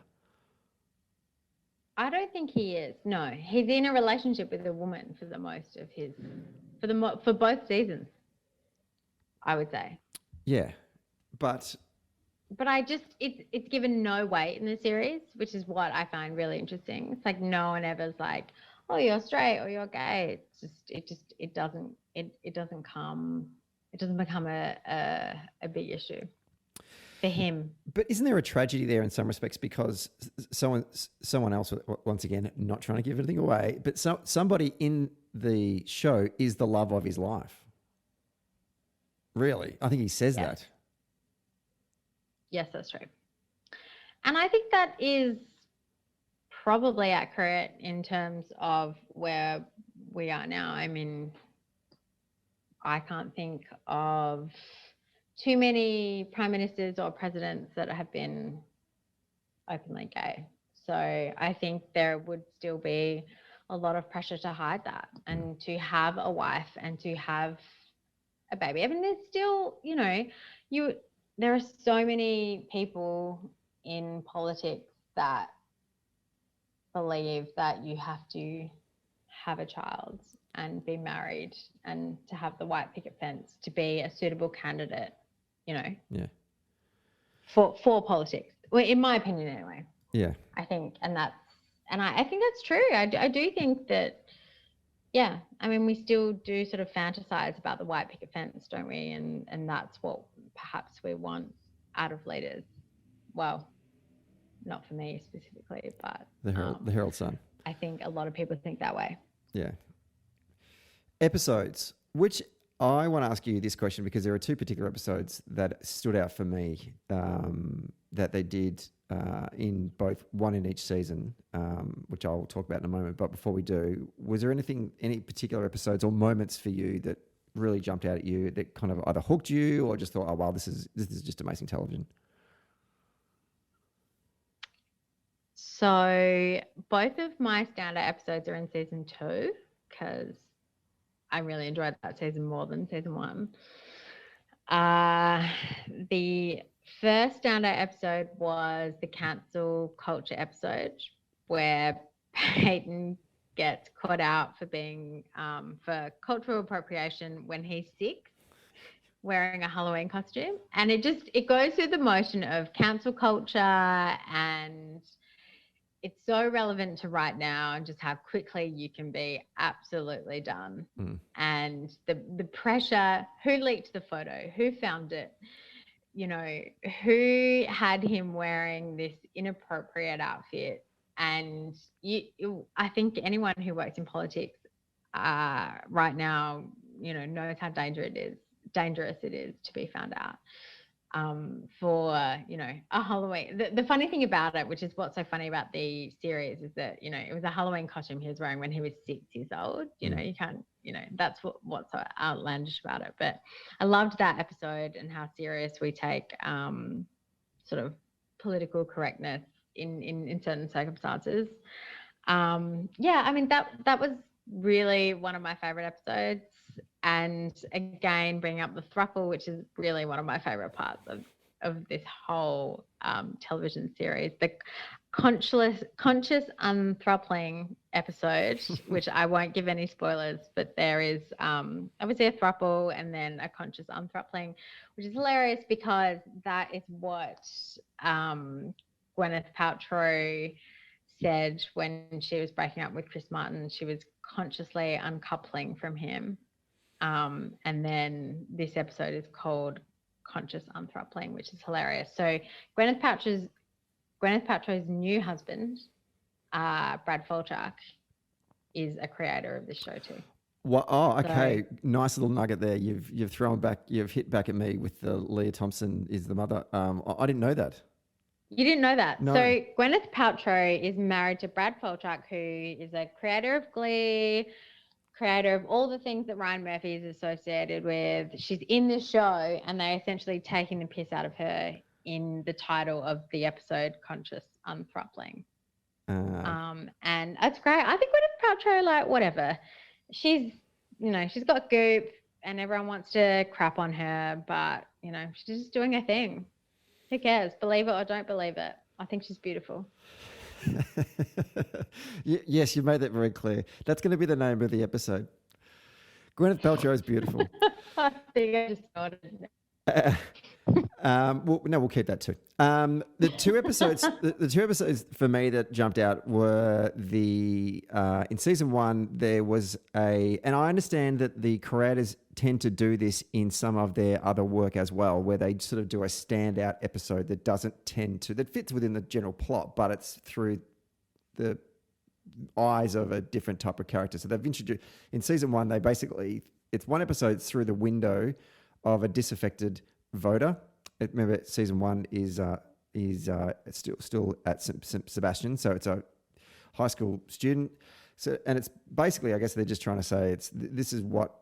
I don't think he is. No, he's in a relationship with a woman for the most of his, for both seasons, I would say. Yeah, but it's given no weight in the series, which is what I find really interesting. It's like no one ever's like, oh, you're straight or you're gay. It doesn't become a big issue for him. But isn't there a tragedy there in some respects, because someone else, once again, not trying to give anything away, but somebody in the show is the love of his life. Really, I think he says that. Yes, that's true. And I think that is probably accurate in terms of where we are now. I mean, I can't think of too many prime ministers or presidents that have been openly gay. So I think there would still be a lot of pressure to hide that and to have a wife and to have a baby. I mean, there's still, there are so many people in politics that believe that you have to have a child and be married and to have the white picket fence to be a suitable candidate, Yeah. for politics. Well, in my opinion, anyway. Yeah. I think, I think that's true. I do think that, yeah, I mean, we still do sort of fantasize about the white picket fence, don't we? And that's what perhaps we want out of leaders. Well, not for me specifically, but The Herald Sun. I think a lot of people think that way. Yeah. Episodes, which I want to ask you this question because there are two particular episodes that stood out for me that they did in both, one in each season, which I'll talk about in a moment. But before we do, was there any particular episodes or moments for you that really jumped out at you that kind of either hooked you or just thought, oh, wow, this is just amazing television? So both of my standout episodes are in season 2 because I really enjoyed that season more than season 1. The first standout episode was the cancel culture episode where Peyton gets caught out for being for cultural appropriation when he's 6, wearing a Halloween costume. And it goes through the motion of cancel culture, and it's so relevant to right now and just how quickly you can be absolutely done. And the pressure, who leaked the photo, who found it, who had him wearing this inappropriate outfit. And I think anyone who works in politics right now, knows how dangerous it is to be found out. For a Halloween. The funny thing about it, which is what's so funny about the series, is that it was a Halloween costume he was wearing when he was 6 years old. You can't, that's what's so outlandish about it. But I loved that episode and how serious we take sort of political correctness in certain circumstances. I mean that was really one of my favorite episodes. And again, bringing up the throuple, which is really one of my favorite parts of this whole television series, the conscious unthroupling episode, which I won't give any spoilers, but there is obviously a throuple and then a conscious unthroupling, which is hilarious because that is what Gwyneth Paltrow said when she was breaking up with Chris Martin. She was consciously uncoupling from him. And then this episode is called Conscious Unthroupling, which is hilarious. So Gwyneth Paltrow's new husband, Brad Falchuk, is a creator of this show too. Well, okay. So, nice little nugget there. You've thrown back. You've hit back at me with the Leah Thompson is the mother. I didn't know that. You didn't know that? No. So Gwyneth Paltrow is married to Brad Falchuk, who is a creator of Glee, creator of all the things that Ryan Murphy is associated with. She's in the show and they're essentially taking the piss out of her in the title of the episode, Conscious Unthroupling. And that's great. I think Gwyneth Paltrow, whatever. She's got goop and everyone wants to crap on her, but, she's just doing her thing. Who cares? Believe it or don't believe it. I think she's beautiful. Yes, you made that very clear. That's going to be the name of the episode. Gwyneth Paltrow is beautiful. I think I just started. We'll keep that too. The two episodes for me that jumped out were in season 1 there was and I understand that the creators tend to do this in some of their other work as well, where they sort of do a standout episode that fits within the general plot, but it's through the eyes of a different type of character. So they've introduced in season 1, it's one episode through the window of a disaffected voter. Remember, season 1 is still at Sebastian, so it's a high school student. So, and it's basically, I guess they're just trying to say this is what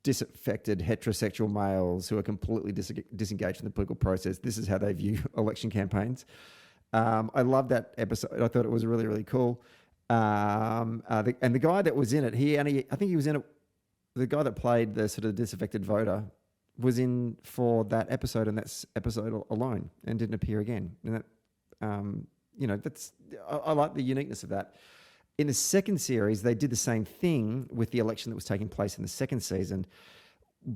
disaffected heterosexual males who are completely disengaged from the political process. This is how they view election campaigns. I love that episode. I thought it was really, really cool. And the guy that was in it, I think he was in it. The guy that played the sort of disaffected voter was in for that episode and that episode alone and didn't appear again. And that, I like the uniqueness of that. In the second series, they did the same thing with the election that was taking place in the second season.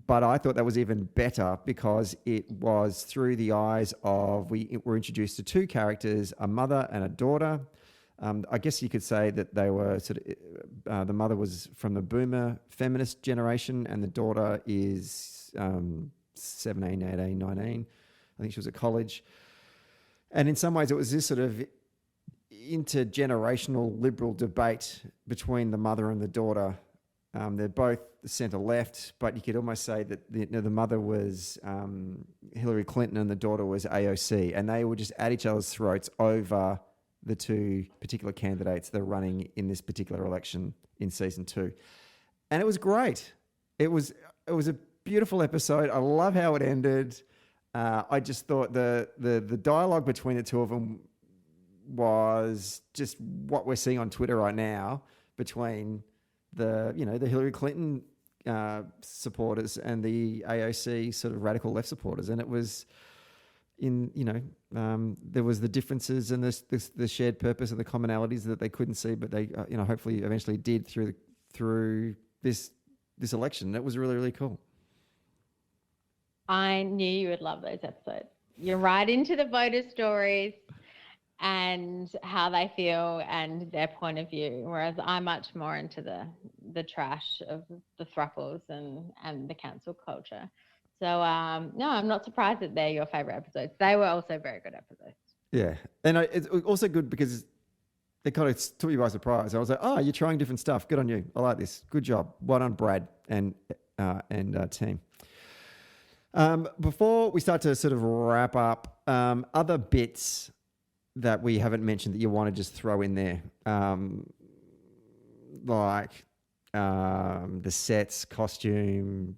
But I thought that was even better because it was through the eyes of, we were introduced to two characters, a mother and a daughter. I guess you could say that they were sort of, the mother was from the boomer feminist generation and the daughter is 17, 18, 19. I think she was at college. And in some ways it was this sort of intergenerational liberal debate between the mother and the daughter. They're both centre left, but you could almost say that the mother was Hillary Clinton and the daughter was AOC, and they were just at each other's throats over the two particular candidates that are running in this particular election in season 2. And it was great. It was a beautiful episode. I love how it ended. I just thought the dialogue between the two of them was just what we're seeing on Twitter right now between the Hillary Clinton supporters and the AOC sort of radical left supporters. And it was there was the differences and the shared purpose and the commonalities that they couldn't see, but they hopefully eventually did through this election. It was really, really cool. I knew you would love those episodes. You're right into the voter stories and how they feel and their point of view, whereas I'm much more into the trash of the thruples and the cancel culture. So, no, I'm not surprised that they're your favourite episodes. They were also very good episodes. Yeah. And it's also good because it kind of took me by surprise. I was like, oh, you're trying different stuff. Good on you. I like this. Good job. Well done, Brad and team. Before we start to sort of wrap up, other bits that we haven't mentioned that you want to just throw in there, like the sets, costume,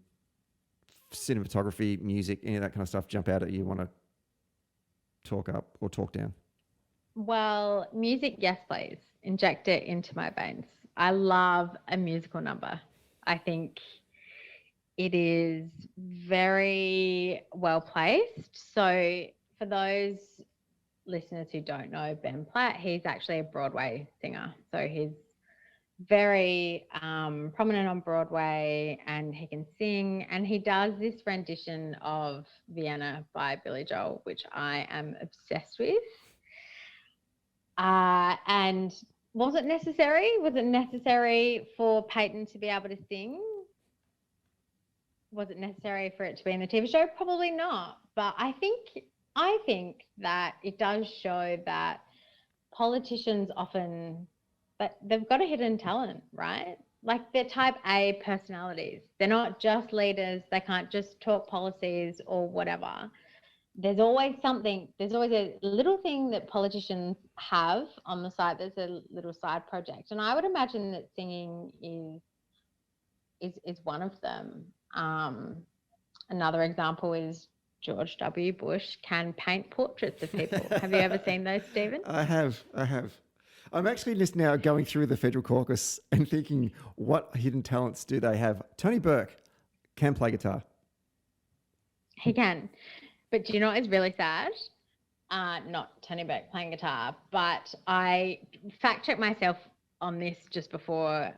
cinematography, music, any of that kind of stuff jump out at you want to talk up or talk down? Well, music, yes, please. Inject it into my veins. I love a musical number. I think it is very well placed. So for those listeners who don't know Ben Platt, he's actually a Broadway singer. So he's very prominent on Broadway and he can sing, and he does this rendition of Vienna by Billy Joel, which I am obsessed with. And was it necessary? Was it necessary for Peyton to be able to sing? Was it necessary for it to be in the TV show? Probably not. But I think that it does show that politicians often, but they've got a hidden talent, right? Like they're type A personalities. They're not just leaders. They can't just talk policies or whatever. There's always something. There's always a little thing that politicians have on the side. There's a little side project. And I would imagine that singing is one of them. Another example is George W. Bush can paint portraits of people. Have you ever seen those, Stephen? I have. I'm actually just now going through the federal caucus and thinking, what hidden talents do they have? Tony Burke can play guitar. He can. But do you know what is really sad? Not Tony Burke playing guitar, but I fact-checked myself on this just before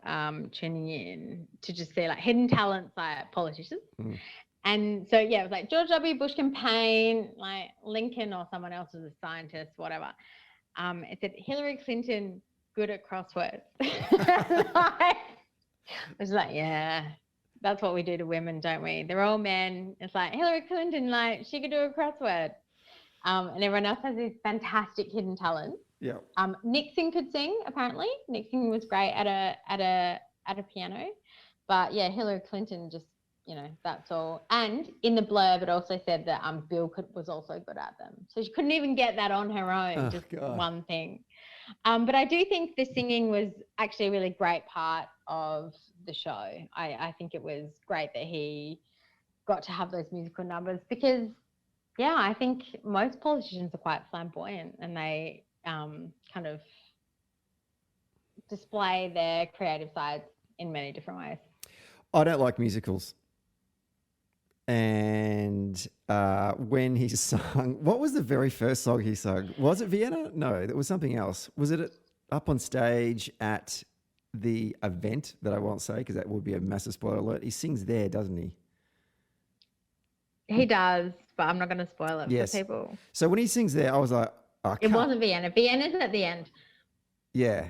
tuning in to just see like hidden talents like politicians. Mm. And so, yeah, it was like George W. Bush can paint, like Lincoln or someone else was a scientist, whatever. It said Hillary Clinton good at crosswords. I was like, yeah, that's what we do to women, don't we? They're all men. It's like Hillary Clinton, like she could do a crossword. And everyone else has these fantastic hidden talents. Yeah. Nixon could sing, apparently. Nixon was great at a piano. But yeah, Hillary Clinton just, that's all. And in the blurb, it also said that Bill was also good at them. So she couldn't even get that on her own, one thing. But I do think the singing was actually a really great part of the show. I think it was great that he got to have those musical numbers because, yeah, I think most politicians are quite flamboyant and they kind of display their creative sides in many different ways. I don't like musicals. And when he sung, what was the very first song he sung? Was it Vienna? No, it was something else. Was it up on stage at the event that I won't say because that would be a massive spoiler alert? He sings there, doesn't he? He does, but I'm not going to spoil it for people. So when he sings there, I was like, oh, it wasn't Vienna. Vienna's at the end. Yeah.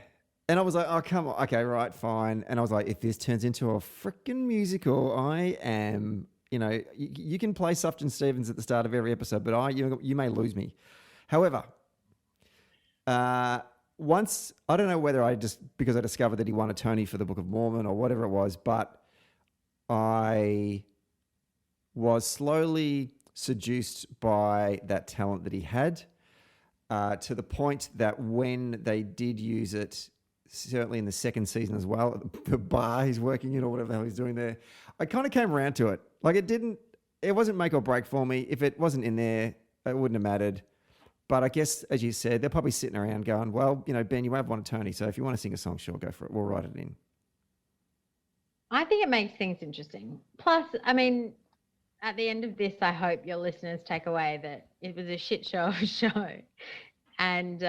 And I was like, oh, come on. Okay, right, fine. And I was like, if this turns into a freaking musical, I am... You know, you can play Sufjan Stevens at the start of every episode, but you may lose me. However, once, I don't know whether because I discovered that he won a Tony for the Book of Mormon or whatever it was, but I was slowly seduced by that talent that he had to the point that when they did use it, certainly in the second season as well, the bar he's working in or whatever the hell he's doing there, I kind of came around to it. Like it wasn't make or break for me. If it wasn't in there, it wouldn't have mattered. But I guess, as you said, they're probably sitting around going, well, you know, Ben, you have won a Tony, so if you want to sing a song, sure, go for it. We'll write it in. I think it makes things interesting. Plus, I mean, at the end of this, I hope your listeners take away that it was a shit show of a show. And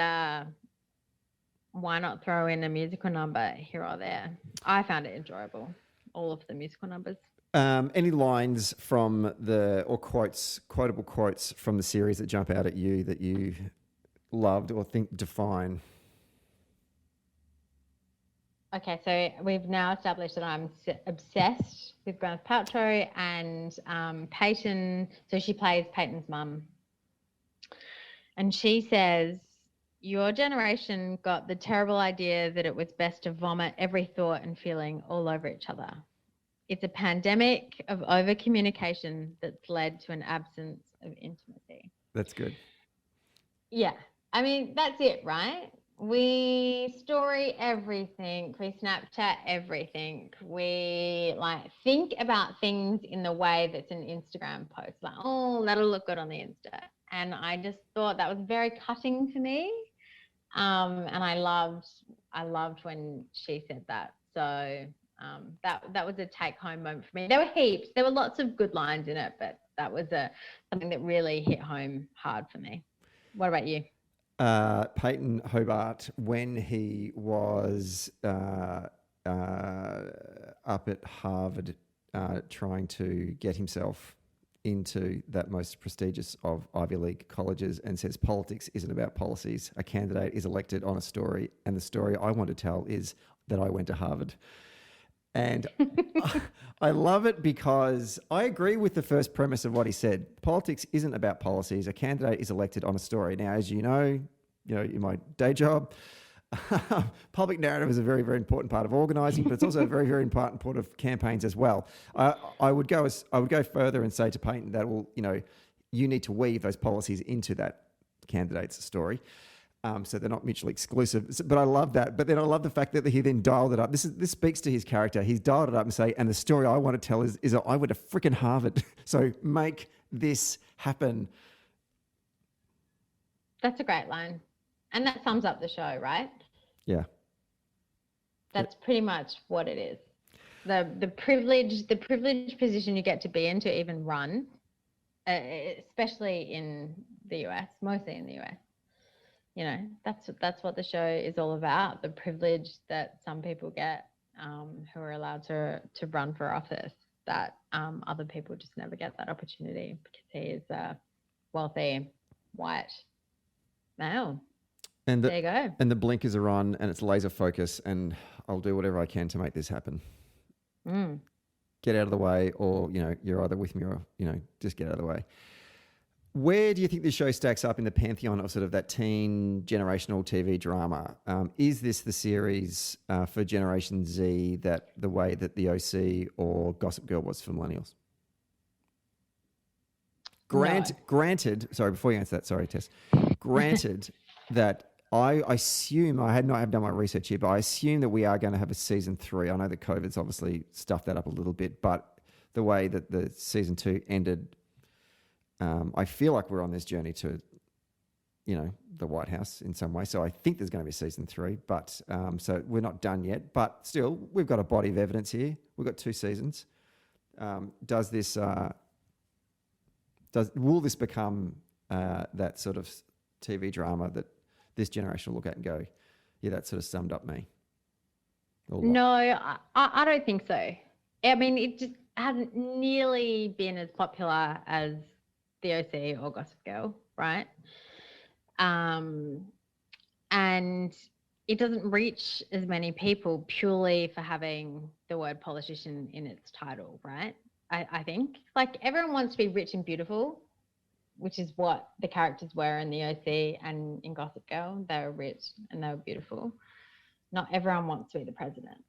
why not throw in a musical number here or there? I found it enjoyable, all of the musical numbers. Any lines from quotable quotes from the series that jump out at you that you loved or think define? Okay, so we've now established that I'm obsessed with Gwyneth Paltrow and Peyton. So she plays Peyton's mum. And she says, your generation got the terrible idea that it was best to vomit every thought and feeling all over each other. It's a pandemic of over-communication that's led to an absence of intimacy. That's good. Yeah. I mean, that's it, right? We story everything. We Snapchat everything. We think about things in the way that's an Instagram post. Like, oh, that'll look good on the Insta. And I just thought that was very cutting for me. And I loved when she said that. So that was a take-home moment for me. There were heaps. There were lots of good lines in it, but that was something that really hit home hard for me. What about you? Peyton Hobart, when he was up at Harvard trying to get himself into that most prestigious of Ivy League colleges and says politics isn't about policies. A candidate is elected on a story, and the story I want to tell is that I went to Harvard. And I love it because I agree with the first premise of what he said. Politics isn't about policies. A candidate is elected on a story. Now, as you know, in my day job, public narrative is a very, very important part of organising, but it's also a very, very important part of campaigns as well. I would go further and say to Peyton that, you need to weave those policies into that candidate's story. So they're not mutually exclusive. But I love that. But then I love the fact that he then dialed it up. This speaks to his character. He's dialed it up and say, and the story I want to tell is that I went to freaking Harvard. So make this happen. That's a great line. And that sums up the show, right? Yeah. That's pretty much what it is. The privileged position you get to be in to even run, especially in the US, mostly in the US. That's what the show is all about, the privilege that some people get who are allowed to run for office, that other people just never get that opportunity because he is a wealthy, white male. And there you go. And the blinkers are on and it's laser focus and I'll do whatever I can to make this happen. Get out of the way, or, you're either with me or, just get out of the way. Where do you think this show stacks up in the pantheon of sort of that teen generational TV drama? Is this the series for Generation Z the way that The OC or Gossip Girl was for millennials? Granted, sorry, before you answer that, sorry, Tess. Granted that I assume, I had not have done my research here, but I assume that we are going to have a season 3. I know that COVID's obviously stuffed that up a little bit, but the way that the season 2 ended, I feel like we're on this journey to, the White House in some way. So I think there's going to be season 3, but so we're not done yet. But still, we've got a body of evidence here. We've got 2 seasons. Will this become that sort of TV drama that this generation will look at and go, yeah, that sort of summed up me? No, I don't think so. I mean, it just hasn't nearly been as popular as The OC or Gossip Girl, right? And it doesn't reach as many people purely for having the word politician in its title, right? I think. Like, everyone wants to be rich and beautiful, which is what the characters were in The OC and in Gossip Girl. They were rich and they were beautiful. Not everyone wants to be the president.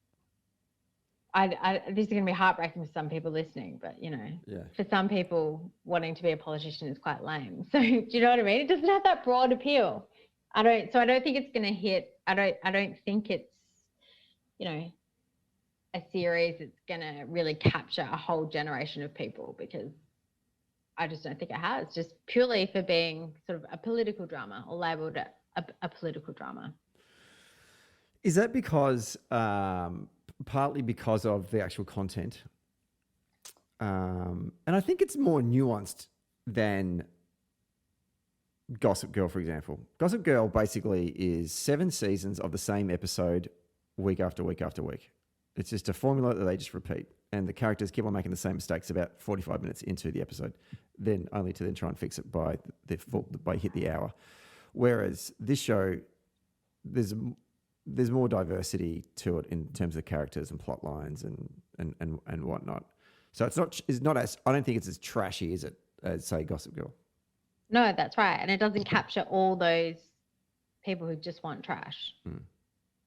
This is going to be heartbreaking for some people listening, but, for some people, wanting to be a politician is quite lame. So, do you know what I mean? It doesn't have that broad appeal. I don't think it's going to hit. I don't think it's, a series that's going to really capture a whole generation of people, because I just don't think it has, just purely for being sort of a political drama, or labelled a political drama. Is that because, partly because of the actual content? And I think it's more nuanced than Gossip Girl, for example. Gossip Girl basically is 7 seasons of the same episode week after week after week. It's just a formula that they just repeat. And the characters keep on making the same mistakes about 45 minutes into the episode, then only to then try and fix it by hit the hour. Whereas this show, there's more diversity to it in terms of characters and plot lines and whatnot. So it's not as, I don't think it's as trashy as say Gossip Girl. No, that's right. And it doesn't capture all those people who just want trash. Mm.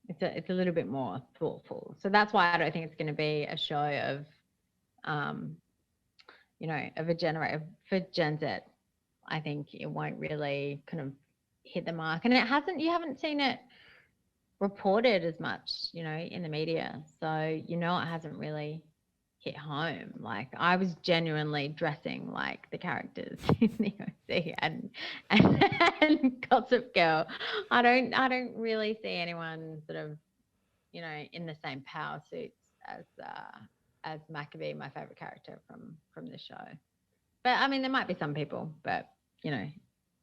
It's a little bit more thoughtful. So that's why I don't think it's going to be a show of, of a generator for Gen Z. I think it won't really kind of hit the mark. And you haven't seen it reported as much, in the media. So, it hasn't really hit home. Like, I was genuinely dressing like the characters in the OC and Gossip Girl. I don't really see anyone sort of, in the same power suits as Maccabee, my favorite character from the show. But I mean, there might be some people, but I don't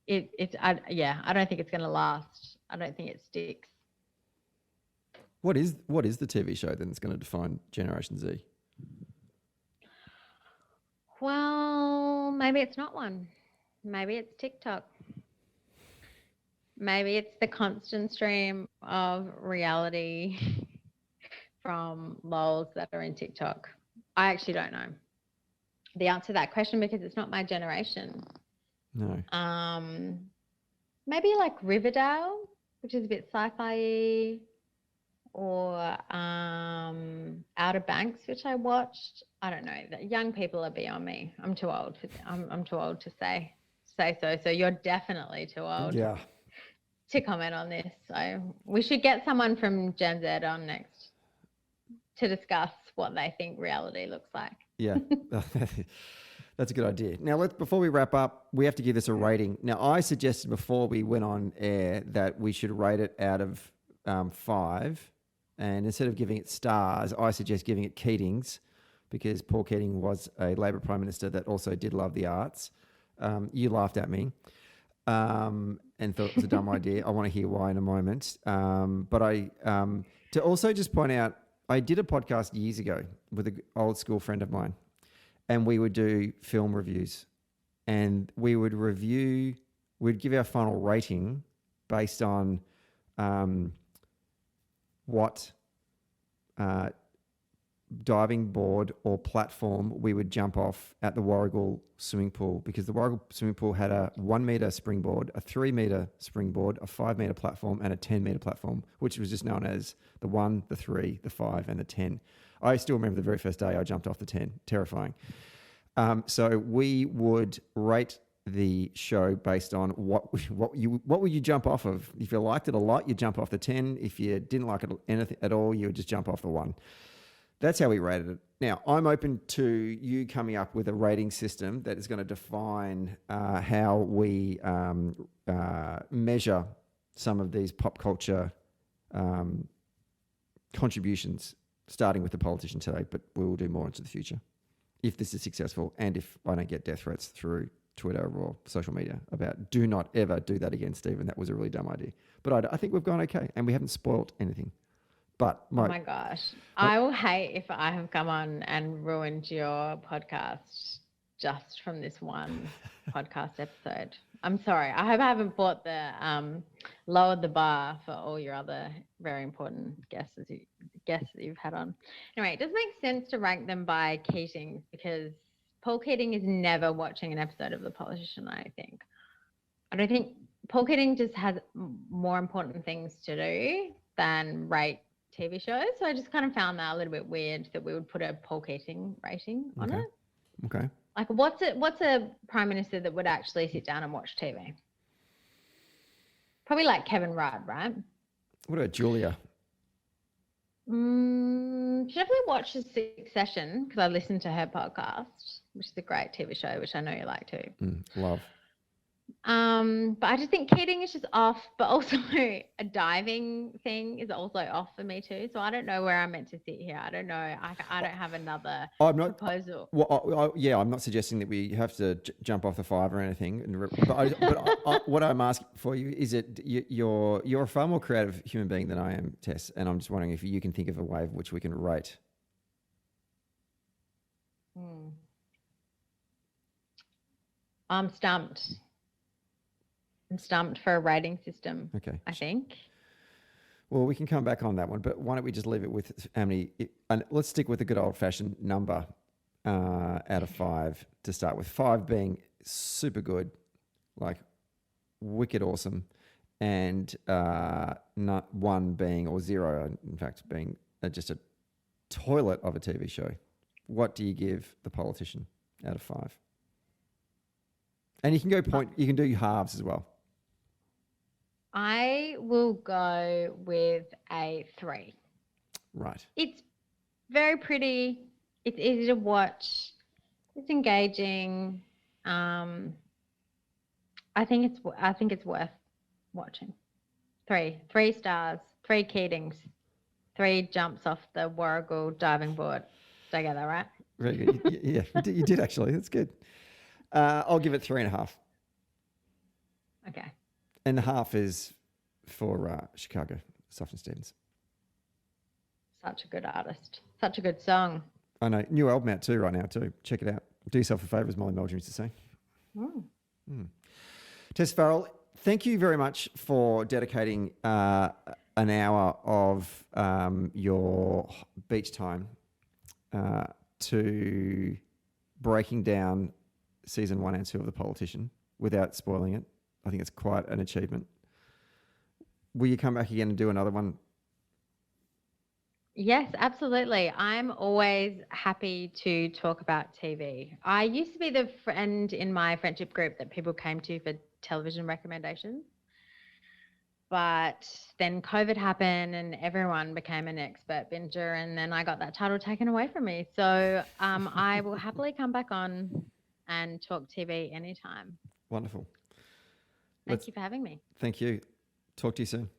think it's going to last. I don't think it sticks. What is the TV show then that's going to define Generation Z? Well, maybe it's not one. Maybe it's TikTok. Maybe it's the constant stream of reality from lols that are in TikTok. I actually don't know the answer to that question, because it's not my generation. No. Maybe like Riverdale, which is a bit sci-fi-y, or Outer Banks, which I watched. I don't know. The young people are beyond me. I'm too old. I'm too old to say so. So you're definitely too old. Yeah. To comment on this. So we should get someone from Gen Z on next to discuss what they think reality looks like. Yeah. That's a good idea. Now, before we wrap up, we have to give this a rating. Now, I suggested before we went on air that we should rate it out of 5. And instead of giving it stars, I suggest giving it Keatings, because Paul Keating was a Labor Prime Minister that also did love the arts. You laughed at me and thought it was a dumb idea. I want to hear why in a moment. But to also just point out, I did a podcast years ago with an old school friend of mine, and we would do film reviews, and we'd give our final rating based on what diving board or platform we would jump off at the Warragul swimming pool, because the Warragul swimming pool had a 1 metre springboard, a 3 metre springboard, a 5 metre platform, and a 10 metre platform, which was just known as the 1, the 3, the 5, and the 10. I still remember the very first day I jumped off the 10. Terrifying. So we would rate the show based on what would you jump off of. If you liked it a lot, you jump off the 10. If you didn't like it anything at all, you would just jump off the 1. That's how we rated it. Now, I'm open to you coming up with a rating system that is going to define how we measure some of these pop culture contributions, starting with the politician today, but we will do more into the future if this is successful and if I don't get death threats through Twitter or social media about do not ever do that again, Stephen. That was a really dumb idea. But I think we've gone okay and we haven't spoilt anything. But oh my gosh, I will hate if I have come on and ruined your podcast just from this one podcast episode. I'm sorry. I hope I haven't brought lowered the bar for all your other very important guests that you've had on. Anyway, it does make sense to rank them by Keating because Paul Keating is never watching an episode of The Politician, I think. I don't think Paul Keating just has more important things to do than rate TV shows. So I just kind of found that a little bit weird that we would put a Paul Keating rating on it. Okay. Like what's a prime minister that would actually sit down and watch TV? Probably like Kevin Rudd, right? What about Julia? She definitely watches Succession because I listen to her podcast, which is a great TV show, which I know you like too. Love. But I just think Keating is just off, but also a diving thing is also off for me too. So I don't know where I'm meant to sit here. I don't know. I don't have another proposal. Well, I'm not suggesting that we have to jump off the 5 or anything. But what I'm asking for you is you're a far more creative human being than I am, Tess. And I'm just wondering if you can think of a way of which we can rate. I'm stumped. I'm stumped for a rating system. Okay. I think. Well, we can come back on that one, but why don't we just leave it with how many? And let's stick with the good old-fashioned number out of 5 to start with. 5 being super good, like wicked awesome, and not 1 being, or 0, in fact, being just a toilet of a TV show. What do you give The Politician out of 5? And you can go you can do halves as well. I will go with a 3. Right. It's very pretty. It's easy to watch. It's engaging. I think it's worth watching. 3 stars. 3 Keatings. 3 jumps off the Warrigal diving board. Did I get that right? Very good. Yeah, you did actually. That's good. I'll give it 3.5. Okay. And the half is for Chicago, Sufjan Stevens. Such a good artist. Such a good song. I know. New album out too right now too. Check it out. Do yourself a favour, as Molly Meldrum used to say. Tess Farrell, thank you very much for dedicating an hour of your beach time to breaking down season 1 and 2 of The Politician without spoiling it. I think it's quite an achievement. Will you come back again and do another one? Yes, absolutely. I'm always happy to talk about TV. I used to be the friend in my friendship group that people came to for television recommendations. But then COVID happened and everyone became an expert binger, and then I got that title taken away from me. So I will happily come back on and talk TV anytime. Wonderful. Thank you for having me. Thank you. Talk to you soon.